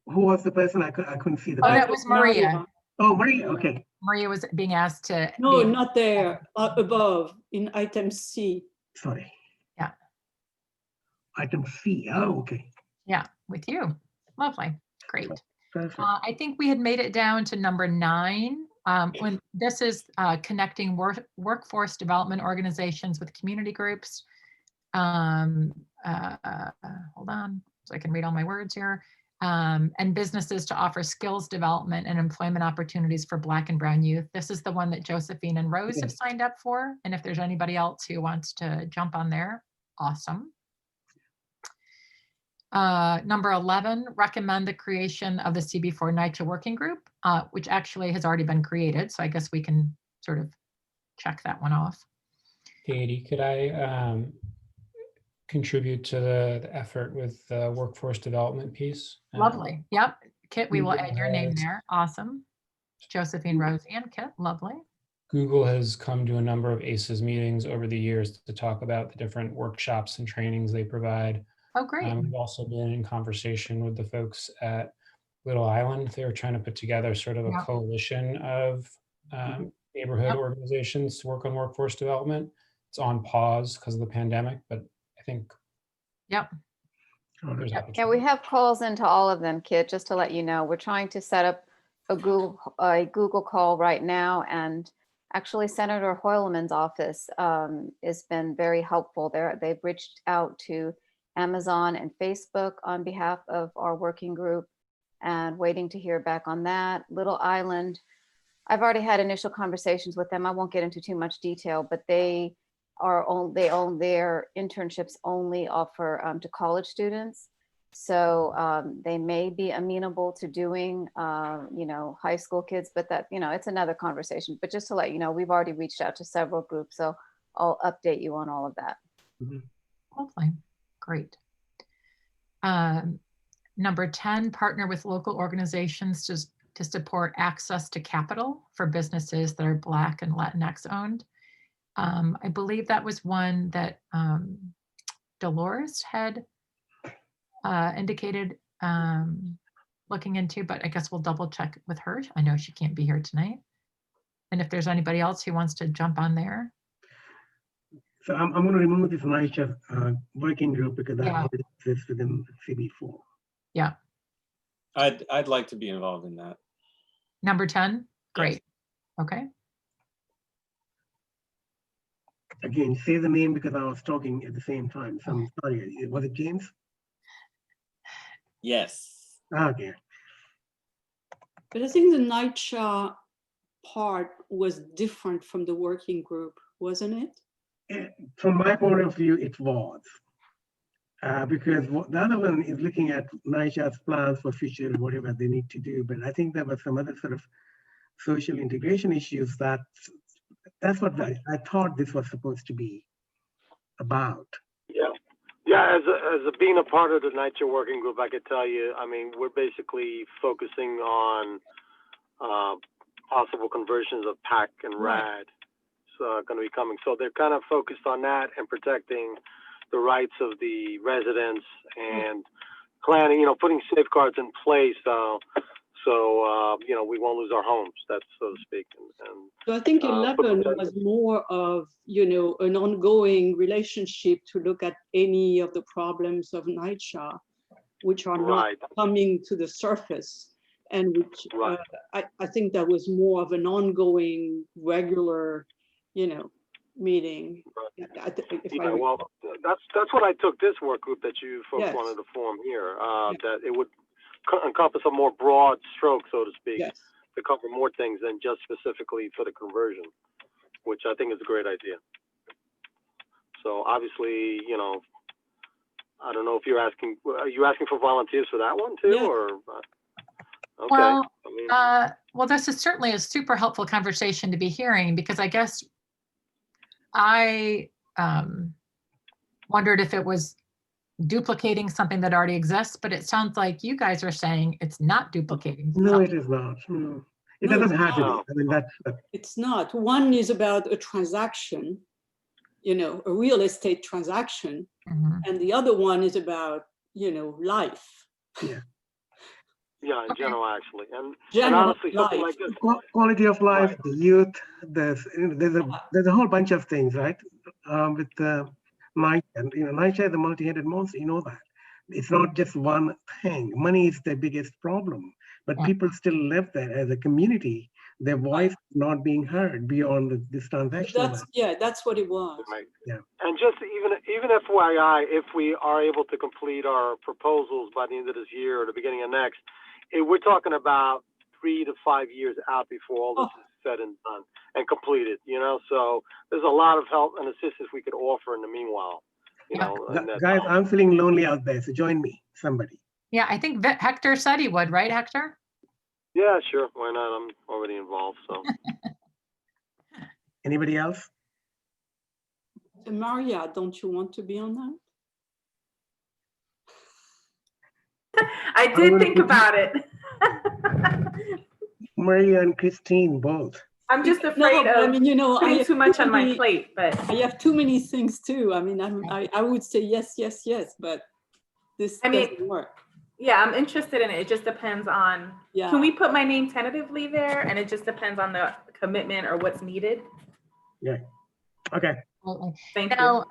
Who was the person? I couldn't see the Oh, person. that was Maria. Oh, Maria, okay. Maria was being asked to. No, not there, above in item C. Sorry. Yeah. Item C, oh, okay. Yeah, with you. Lovely, great. Perfect. I think we had made it down to number 9. When this is connecting workforce development organizations with community groups. Hold on, so I can read all my words here. And businesses to offer skills development and employment opportunities for Black and Brown youth. This is the one that Josephine and Rose have signed up for. And if there's anybody else who wants to jump on there, awesome. Number 11, recommend the creation of the CB4 NYCHA working group, which actually has already been created. So I guess we can sort of check that one off. Katie, could I contribute to the effort with the workforce development piece? Lovely. Yep. Kit, we will add your name there. Awesome. Josephine, Rose, and Kit. Lovely. Google has come to a number of ACES meetings over the years to talk about the different workshops and trainings they provide. Oh, great. We've also been in conversation with the folks at Little Island. They were trying to put together sort of a coalition of neighborhood organizations to work on workforce development. It's on pause because of the pandemic, but I think there's opportunity. Yeah, we have calls into all of them, Kit, just to let you know. We're trying to set up a Google call right now, and actually Senator Hoylman's office has been very helpful. They've reached out to Amazon and Facebook on behalf of our working group and waiting to hear back on that. Little Island, I've already had initial conversations with them. I won't get into too much detail, but they own their internships only offer to college students. So they may be amenable to doing, you know, high school kids, but that, you know, it's another conversation. But just to let you know, we've already reached out to several groups, so I'll update you on all of that. Lovely. Great. Number 10, partner with local organizations to support access to capital for businesses that are Black and Latinx owned. I believe that was one that Dolores had indicated looking into, but I guess we'll double check with her. I know she can't be here tonight. And if there's anybody else who wants to jump on there. So I'm going to remove this NYCHA working group because that already exists within CB4. Yeah. I'd like to be involved in that. Number 10? Great. Yes. Okay. Again, say the name because I was talking at the same time. So I'm sorry. Was it James? Yes. Okay. But I think the NYCHA part was different from the working group. wasn't it? From my point of view, it was. Because the other one is looking at NYCHA's plans for future, whatever they need to do. But I think there were some other sort of social integration issues that's what I thought this was supposed to be about. Yeah, as being a part of the NYCHA working group, I could tell you, I mean, we're basically focusing on possible conversions of PAC and RAD. So going to be coming. So they're kind of focused on that and protecting the rights of the residents and planning, you know, putting safeguards in place. So you know, we won't lose our homes, that's so to speak. And so I think 11 was more of, you know, an ongoing relationship to look at any of the problems of NYCHA, which are not coming to the surface. And which I think that was more of an ongoing, regular, you know, meeting. Well, that's what I took this work group that you folks wanted to form here, that it would encompass a more broad stroke, so to speak, to cover more things than just specifically for the conversion, which I think is a great idea. So obviously, you know, I don't know if are you asking for volunteers for that one too, or? Okay. Well, I mean, well, this is certainly a super helpful conversation to be hearing, because I guess I wondered if it was duplicating something that already exists, but it sounds like you guys are saying it's not duplicating. No, it is not. No. It doesn't have to be. I mean, it's not. One is about a transaction, you know, a real estate transaction, and the other one is about, you know, life. Yeah, in general, actually, and honestly, something like this. Quality of life, the youth, there's a whole bunch of things, right? With NYCHA, and you know, NYCHA is a multi-headed monster. You know that. It's not just one thing. Money is the biggest problem, but people still live there as a community. Their voice is not being heard beyond this transaction. That's what it was. Right. Yeah. And just even FYI, if we are able to complete our proposals by the end of this year or the beginning of next, we're talking about 3 to 5 years out before all this is said and done and completed, you know? So there's a lot of help and assistance we could offer in the meanwhile, you know? Guys, I'm feeling lonely out there, so join me, somebody. Yeah, I think Hector said he would, right, Hector? Yeah, sure. Why not? I'm already involved, so. Anybody else? Maria, don't you want to be on that? I did think about it. Maria and Christine both. I'm just afraid of, I mean, you know, putting too much on my plate, but I have too many things too. I mean, I would say yes, but this doesn't work. Yeah, I'm interested in it. It just depends on, can we put my name tentatively there? And it just depends on the commitment or what's needed. Yeah. Okay. Thank you.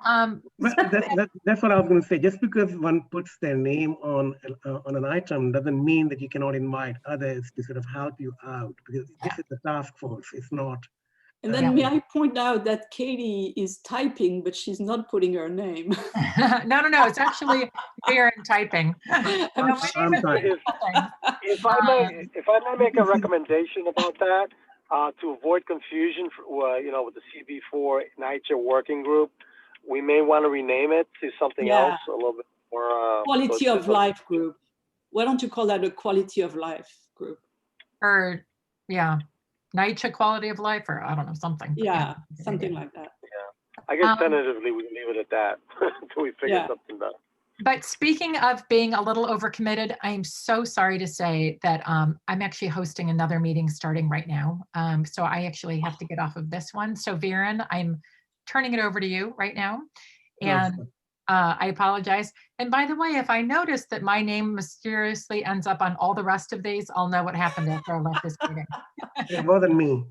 That's what I was going to say. Just because one puts their name on an item doesn't mean that you cannot invite others to sort of help you out, because this is a task force. It's not. And then may I point out that Katie is typing, but she's not putting her name. No. It's actually Darren typing. I'm sorry. If I may make a recommendation about that, to avoid confusion, you know, with the CB4 NYCHA working group, we may want to rename it to something else, a little bit more. Quality of life group. Why don't you call that a quality of life group? Or, NYCHA quality of life, or I don't know, something. Yeah, something like that. Yeah, I guess tentatively we can leave it at that until we figure something out. But speaking of being a little overcommitted, I'm so sorry to say that I'm actually hosting another meeting starting right now. So I actually have to get off of this one. So Viren, I'm turning it over to you right now. And I apologize. And by the way, if I notice that my name mysteriously ends up on all the rest of these, I'll know what happened after I left this meeting. More than me.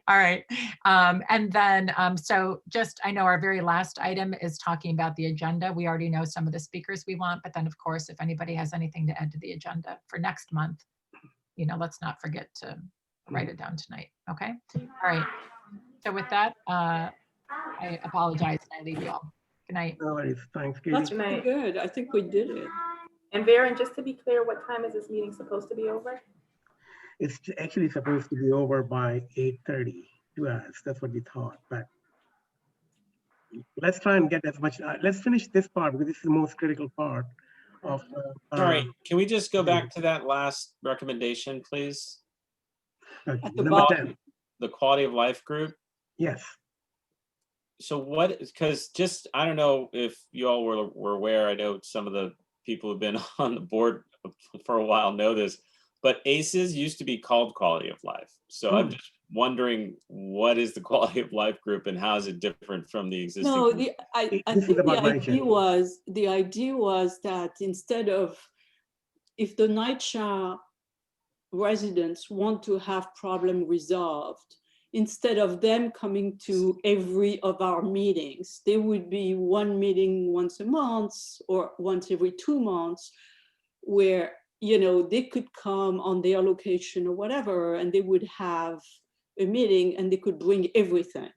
All right. And then, so just, I know our very last item is talking about the agenda. We already know some of the speakers we want, but then of course, if anybody has anything to add to the agenda for next month, you know, let's not forget to write it down tonight. Okay. All right. So with that, I apologize and I leave you all. Good night. No worries. Thanks, Katie. That's pretty good. I think we did it. And Viren, just to be clear, what time is this meeting supposed to be over? It's actually supposed to be over by 8:30. 2 hours. That's what we thought, but let's try and get as much, let's finish this part because this is the most critical part of. Sorry, can we just go back to that last recommendation, please? Okay, At the number bottom. 10, The quality of life group. yes. So what, because just, I don't know if you all were aware, I know some of the people who've been on the board for a while know this, but ACEs used to be called quality of life. So I'm just wondering, what is the quality of life group and how is it different from the existing? No, group? I This is think about the idea was that instead of, if the NYCHA residents want to have problem resolved, instead of them coming to every of our meetings, there would be one meeting once a month or once every 2 months where, you know, they could come on their location or whatever, and they would have a meeting and they could bring everything,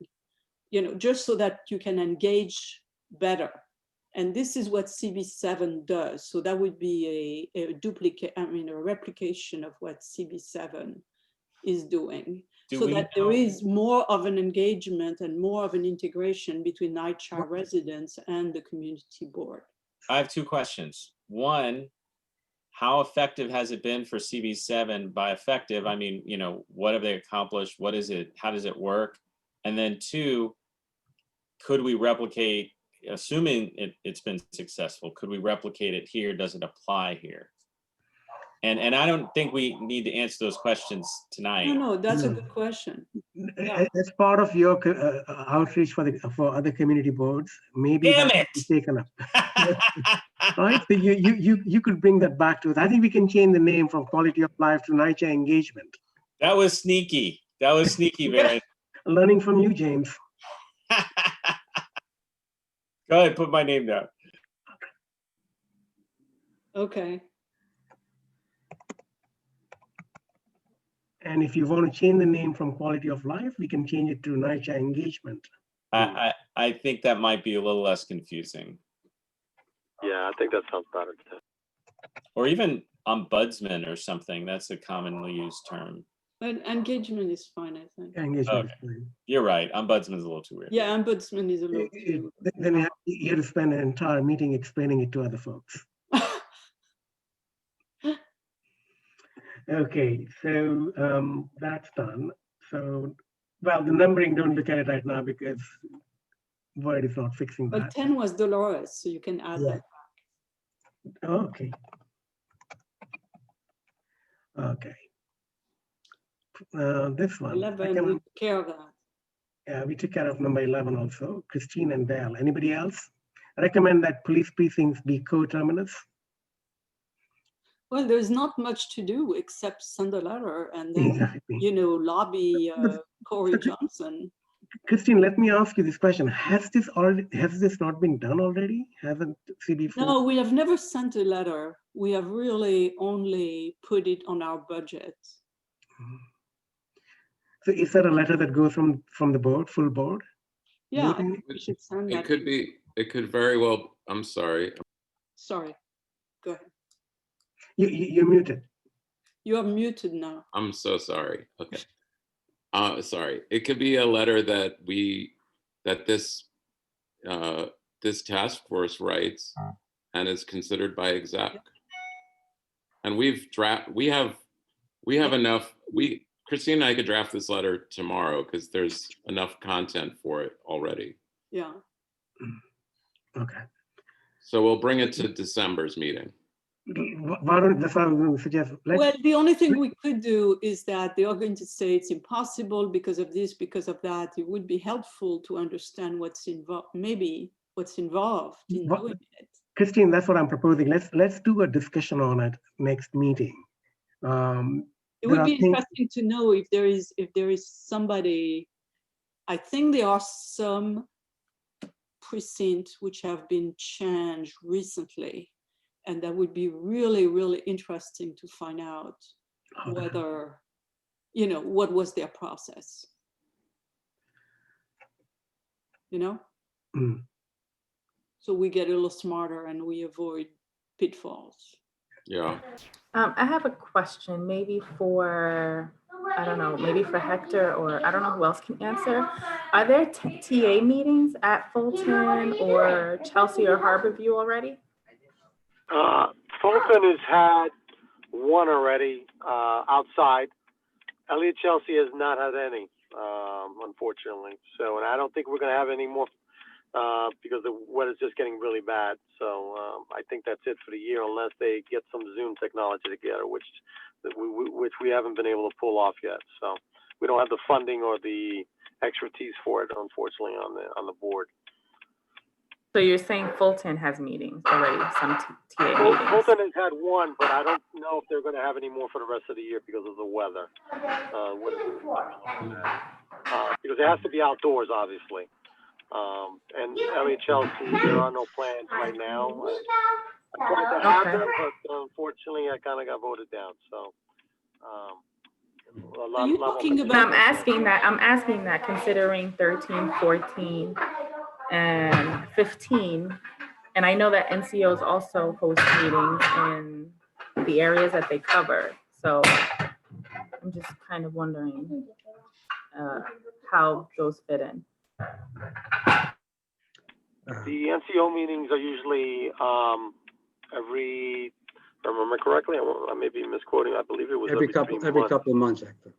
you know, just so that you can engage better. And this is what CB7 does. So that would be a duplicate, I mean, a replication of what CB7 is doing. So that there is more of an engagement and more of an integration between NYCHA residents and the community board. I have 2 questions. One, how effective has it been for CB7? By effective, I mean, you know, what have they accomplished? What is it? How does it work? And then 2, could we replicate, assuming it's been successful, could we replicate it here? Does it apply here? And I don't think we need to answer those questions tonight. No, that's a good question. Yeah. As part of your outreach for other community boards, maybe Damn that it! could be taken up. Right? So you could bring that back to us. I think we can change the name from quality of life to NYCHA engagement. That was sneaky. That was sneaky, man. Learning from you, James. Go ahead, put my name down. Okay. And if you want to change the name from quality of life, we can change it to NYCHA engagement. I think that might be a little less confusing. Yeah, I think that sounds better too. Or even ombudsman or something. That's a commonly used term. But engagement is fine, I think. Engagement is Okay. fine. You're right. Ombudsman is a little too weird. Yeah, ombudsman is a little too. Then you have to spend an entire meeting explaining it to other folks. Okay, so that's done. So, well, the numbering, don't look at it right now because Word is not fixing But that. 10 was Dolores, so you can add that. Oh, okay. Okay. This one. 11, we took care of that. Yeah, we took care of number 11 also. Christine and Dale. Anybody else? Recommend that police precincts be co-terminus. Well, there's not much to do except send a letter and then, Exactly. you know, lobby Corey Johnson. Christine, let me ask you this question. Has this not been done already? Hasn't CB4? No, we have never sent a letter. We have really only put it on our budget. So is that a letter that goes from the board, full board? Yeah, Voting? we should send that. It could very well, I'm sorry. Sorry, go ahead. You're muted. You are muted now. I'm so sorry. Okay. Sorry. It could be a letter that this task force writes and is considered by exec. And we have enough. Christine and I could draft this letter tomorrow because there's enough content for it already. Yeah. Okay. So we'll bring it to December's meeting. Why don't that's what I'm going to suggest. Well, the only thing we could do is that they are going to say it's impossible because of this, because of that. It would be helpful to understand what's involved, maybe what's involved in doing it. Christine, that's what I'm proposing. Let's do a discussion on it next meeting. It would be interesting to know if there is somebody. I think there are some precincts which have been changed recently. And that would be really, really interesting to find out whether, you know, what was their process. You know? Mm. So we get a little smarter and we avoid pitfalls. Yeah. I have a question maybe for I don't know, maybe for Hector, or I don't know who else can answer. Are there TA meetings at Fulton or Chelsea or Harborview already? Fulton has had one already outside. Elliott Chelsea has not had any, unfortunately. So, and I don't think we're going to have any more because the weather's just getting really bad. So I think that's it for the year, unless they get some Zoom technology together, which we haven't been able to pull off yet. So we don't have the funding or the expertise for it, unfortunately, on the board. So you're saying Fulton has meetings already, some TA meetings? Fulton has had one, but I don't know if they're going to have any more for the rest of the year because of the weather. Because it has to be outdoors, obviously. And Elliott Chelsea, there are no plans right now. I tried to have them, but unfortunately, I kind of got voted down. So, I'm asking that considering 13, 14, and 15, and I know that NCOs also host meetings in the areas that they cover. So I'm just kind of wondering how those fit in. The NCO meetings are usually every, if I remember correctly, I may be misquoting, I believe it was every couple of months, actually.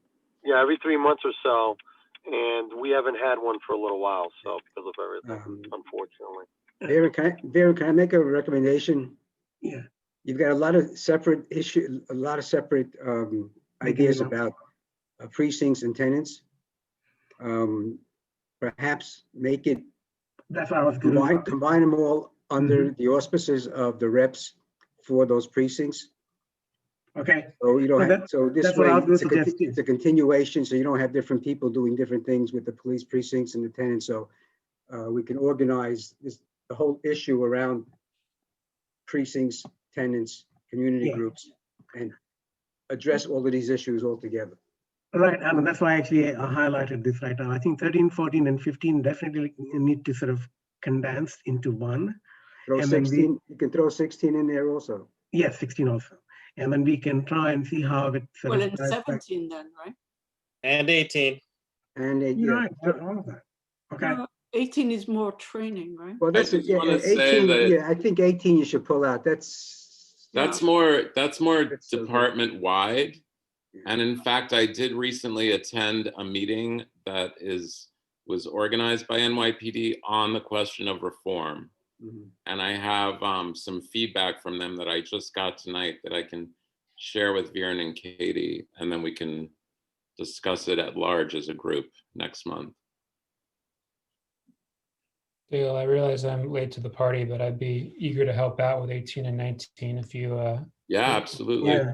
Yeah, every 3 months or so. And we haven't had one for a little while, so because of everything, unfortunately. Darren, can I make a recommendation? Yeah. You've got a lot of separate ideas about precincts and tenants. Perhaps make it, that's what I was going to combine them all under the auspices of the reps for those precincts. Okay. So you don't have, so this way it's a continuation, so you don't have different people doing different things with the police precincts and the tenants. So we can organize the whole issue around precincts, tenants, community groups, and address all of these issues all together. Right, and that's why actually I highlighted this right now. I think 13, 14, and 15 definitely need to sort of condense into one. Throw and 16, you can throw 16 in there also. Yes, 16 also. And then we can try and see how it sort well, of and 17 then, right? And 18. And You're right, all of that. Okay. 18 is more training, right? Well, that's it. Yeah, 18. Yeah, I think 18 you should pull out. That's more department wide. And in fact, I did recently attend a meeting that was organized by NYPD on the question of reform. And I have some feedback from them that I just got tonight that I can share with Viren and Katie, and then we can discuss it at large as a group next month. Dale, I realize I'm late to the party, but I'd be eager to help out with 18 and 19 if you yeah, absolutely.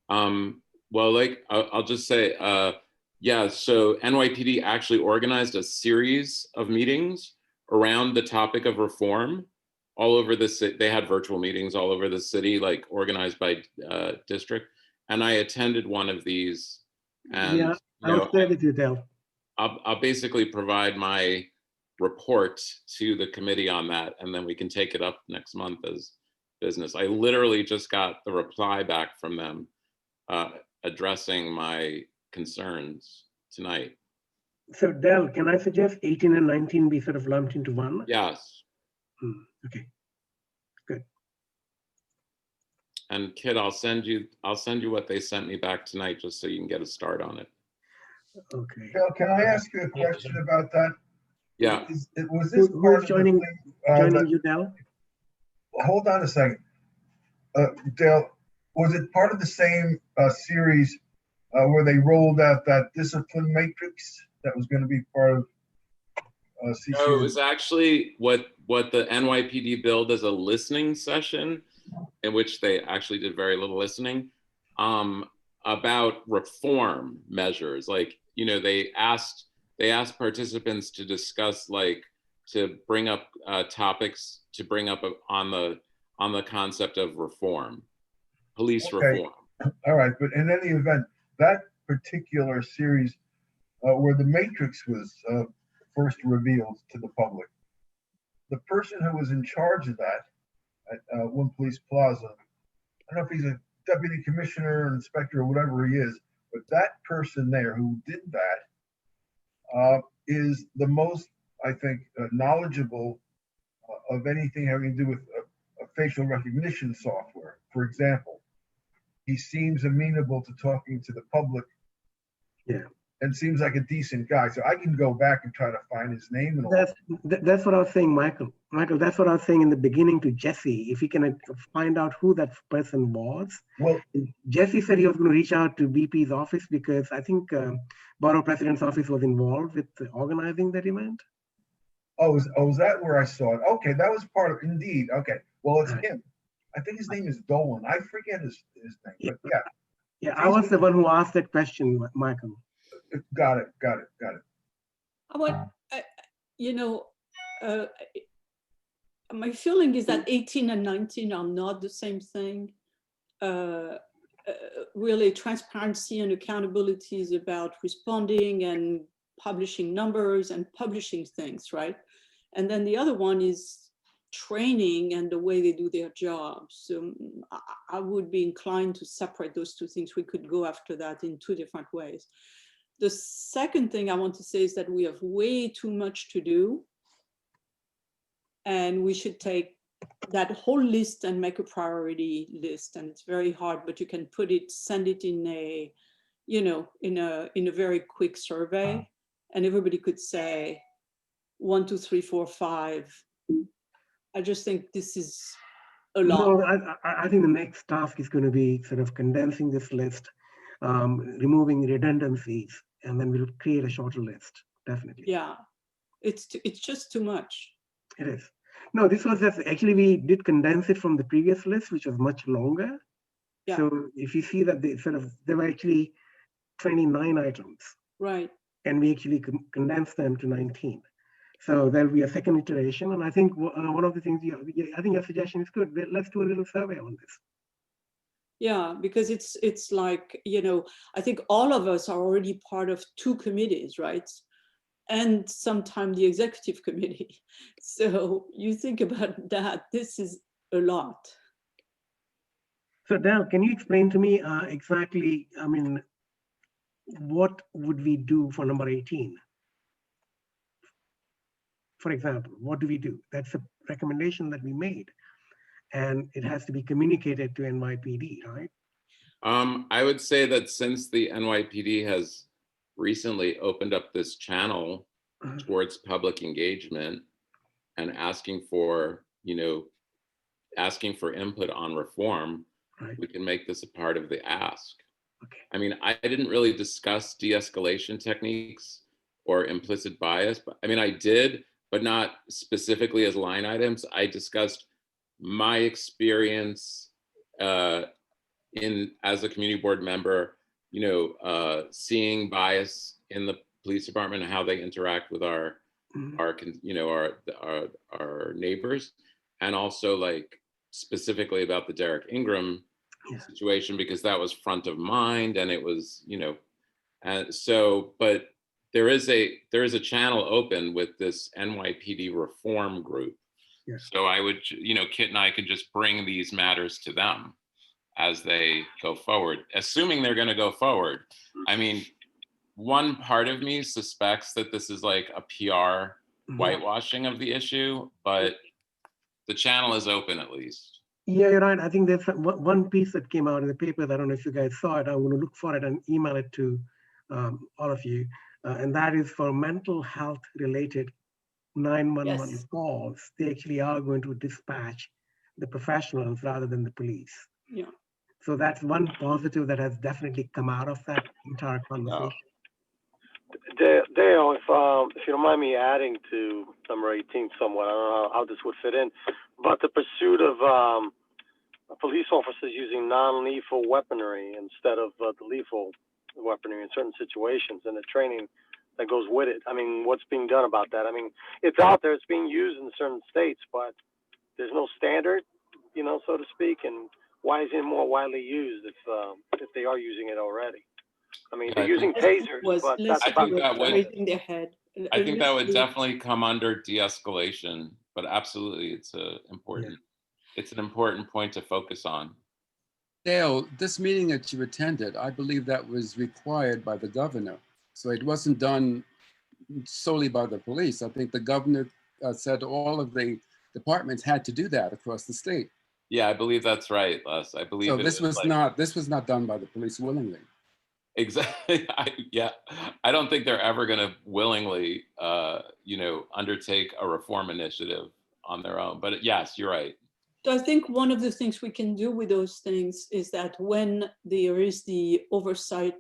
Well, like I'll just say, yeah, so NYPD actually organized a series of meetings around the topic of reform all over the city. They had virtual meetings all over the city, like organized by district. And I attended one of these. And yeah, I'll share with you, Dale. I'll basically provide my report to the committee on that, and then we can take it up next month as business. I literally just got the reply back from them addressing my concerns tonight. So Dale, can I suggest 18 and 19 be sort of lumped into one? Yes. Okay, good. And Kit, I'll send you what they sent me back tonight, just so you can get a start on it. Okay. Bill, can I ask you a question about that? Yeah. Was this who's joining you, Dale? Hold on a second. Dale, was it part of the same series where they rolled out that discipline matrix that was going to be part of CCR? No, it was actually what the NYPD billed as a listening session, in which they actually did very little listening, about reform measures. Like, you know, they asked participants to discuss, like, to bring up topics to bring up on the concept of reform, police reform. All right, but in any event, that particular series where the matrix was first revealed to the public, the person who was in charge of that at One Police Plaza, I don't know if he's a deputy commissioner or inspector or whatever he is, but that person there who did that is the most, I think, knowledgeable of anything having to do with a facial recognition software. For example, he seems amenable to talking to the public. Yeah. And seems like a decent guy. So I can go back and try to find his name and all. That's what I was saying, Michael. Michael, that's what I was saying in the beginning to Jesse. If he can find out who that person was. Well, Jesse said he was going to reach out to BP's office because I think Borough President's office was involved with organizing that event. Oh, is that where I saw it? Okay, that was part of, indeed. Okay, well, it's him. I think his name is Dolan. I forget his name, but yeah. Yeah, I was the one who asked that question, Michael. Got it. My feeling is that 18 and 19 are not the same thing. Really, transparency and accountability is about responding and publishing numbers and publishing things, right? And then the other one is training and the way they do their jobs. So I would be inclined to separate those two things. We could go after that in two different ways. The second thing I want to say is that we have way too much to do. And we should take that whole list and make a priority list. And it's very hard, but you can send it in a, in a very quick survey. And everybody could say 1, 2, 3, 4, 5. I just think this is a lot. No, I think the next task is going to be sort of condensing this list, removing redundancies, and then we'll create a shorter list, definitely. Yeah, it's just too much. It is. No, this was just, actually we did condense it from the previous list, which was much longer. Yeah. So if you see that there were actually 29 items. Right. And we actually condensed them to 19. So there'll be a second iteration. And I think one of the things, I think your suggestion is good. Let's do a little survey on this. Yeah, because it's like, I think all of us are already part of 2 committees, right? And sometimes the executive committee. So you think about that, this is a lot. So Dal, can you explain to me exactly, what would we do for number 18? For example, what do we do? That's a recommendation that we made, and it has to be communicated to NYPD, right? I would say that since the NYPD has recently opened up this channel towards public engagement and asking for input on reform, right, we can make this a part of the ask. Okay. I didn't really discuss de-escalation techniques or implicit bias, but I did, but not specifically as line items. I discussed my experience as a community board member, seeing bias in the police department and how they interact with our neighbors, and also specifically about the Derek Ingram situation, because that was front of mind, and it was, but there is a channel open with this NYPD reform group. Yeah. So I would, Kit and I could just bring these matters to them as they go forward, assuming they're going to go forward. One part of me suspects that this is like a PR whitewashing of the issue, but the channel is open at least. Yeah, you're right. I think there's one piece that came out in the paper. I don't know if you guys saw it. I'm going to look for it and email it to all of you. And that is for mental health related 911 calls. They actually are going to dispatch the professionals rather than the police. Yeah. So that's one positive that has definitely come out of that entire conversation. Dale, if you don't mind me adding to number 18 somewhat, I don't know how this would fit in, but the pursuit of police officers using non-lethal weaponry instead of the lethal weaponry in certain situations, and the training that goes with it. What's being done about that? It's out there, it's being used in certain states, but there's no standard, so to speak, and why isn't it more widely used if they are using it already? They're using tasers, but that's about raising their head. I think that would definitely come under de-escalation, but absolutely, it's an important point to focus on. Dale, this meeting that you attended, I believe that was required by the governor. So it wasn't done solely by the police. I think the governor said all of the departments had to do that across the state. Yeah, I believe that's right, Les. I believe So it this was like, not done by the police willingly. exactly. Yeah, I don't think they're ever going to willingly, undertake a reform initiative on their own. But yes, you're right. So I think one of the things we can do with those things is that when there is the oversight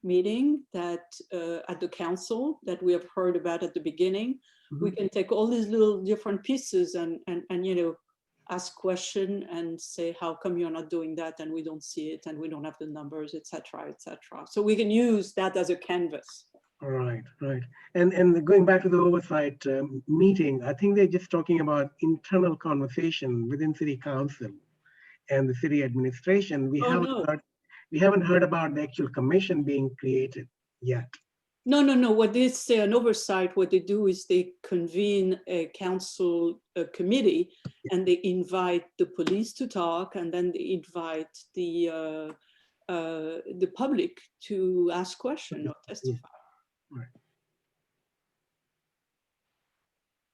meeting that at the council that we have heard about at the beginning, we can take all these little different pieces and ask question and say, how come you're not doing that and we don't see it and we don't have the numbers, etc., etc. So we can use that as a canvas. Right. And going back to the oversight meeting, I think they're just talking about internal conversation within city council and the city administration. We haven't heard about the actual commission being created yet. No. What they say an oversight, what they do is they convene a council committee and they invite the police to talk, and then they invite the public to ask questions or testify.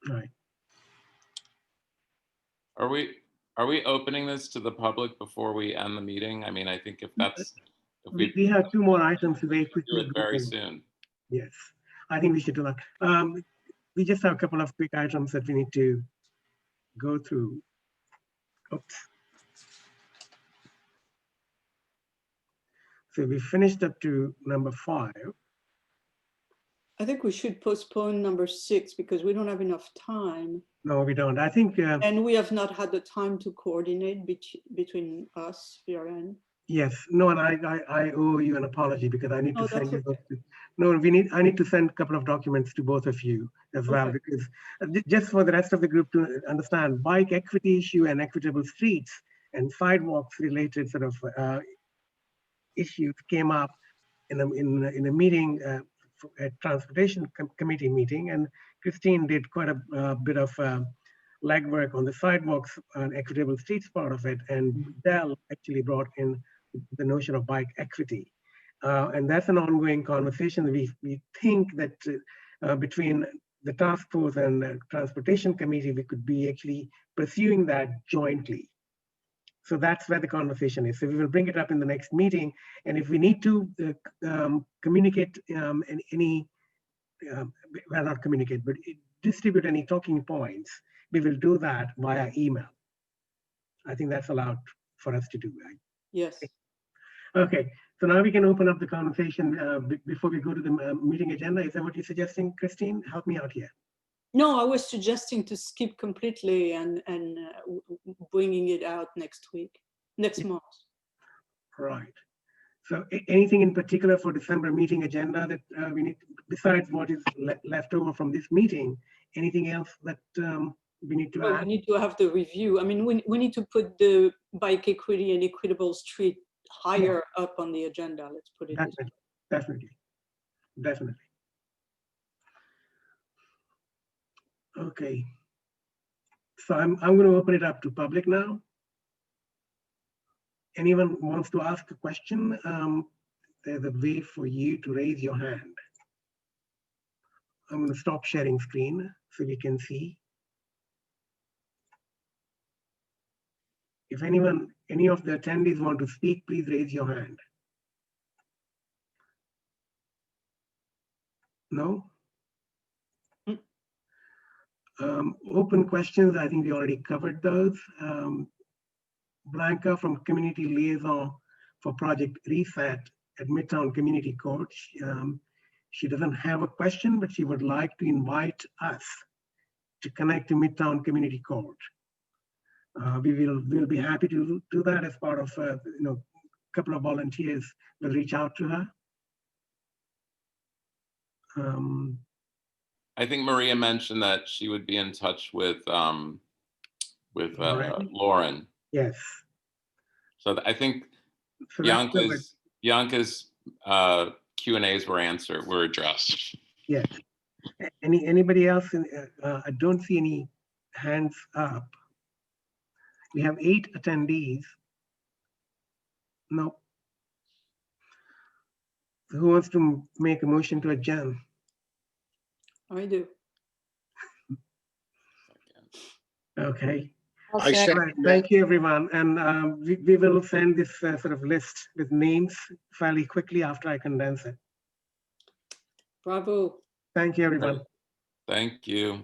Right. Are we opening this to the public before we end the meeting? I mean, I think if we have two more items very quickly. Do it very soon. Yes, I think we should do that. We just have a couple of quick items that we need to go through. Oops. So we finished up to number 5. I think we should postpone number 6 because we don't have enough time. No, we don't. I think. And we have not had the time to coordinate between us, VRN. Yes. No, and I owe you an apology because I need to send you. Okay. No, I need to send a couple of documents to both of you as well, because just for the rest of the group to understand, bike equity issue and equitable streets and sidewalks related sort of issues came up in a meeting, a transportation committee meeting, and Christine did quite a bit of legwork on the sidewalks and equitable streets part of it, and Dell actually brought in the notion of bike equity. And that's an ongoing conversation. We think that between the task force and the transportation committee, we could be actually pursuing that jointly. So that's where the conversation is. So we will bring it up in the next meeting. And if we need to communicate well, not communicate, but distribute any talking points, we will do that via email. I think that's allowed for us to do, right? Yes. Okay, so now we can open up the conversation before we go to the meeting agenda. Is that what you're suggesting, Christine? Help me out here. No, I was suggesting to skip completely and bringing it out next month. Right. So anything in particular for December meeting agenda that we need, besides what is left over from this meeting, anything else that we need to add? We need to have the review. I mean, we need to put the bike equity and equitable street higher up on the agenda. Let's put it this way. Definitely. Okay. So I'm going to open it up to public now. Anyone wants to ask a question? There's a way for you to raise your hand. I'm going to stop sharing screen so we can see. If any of the attendees want to speak, please raise your hand. No? Open questions, I think we already covered those. Blanca from Community Liaison for Project Reset at Midtown Community Court. She doesn't have a question, but she would like to invite us to connect to Midtown Community Court. We'll be happy to do that as part of a couple of volunteers will reach out to her. I think Maria mentioned that she would be in touch with Lauren. Yes. So I think Bianca's Q&As were addressed. Yes. Anybody else? I don't see any hands up. We have 8 attendees. No. Who wants to make a motion to adjourn? I do. Okay. I second Right, that. thank you, everyone. And we will send this sort of list with names fairly quickly after I condense it. Bravo. Thank you, everyone. Thank you.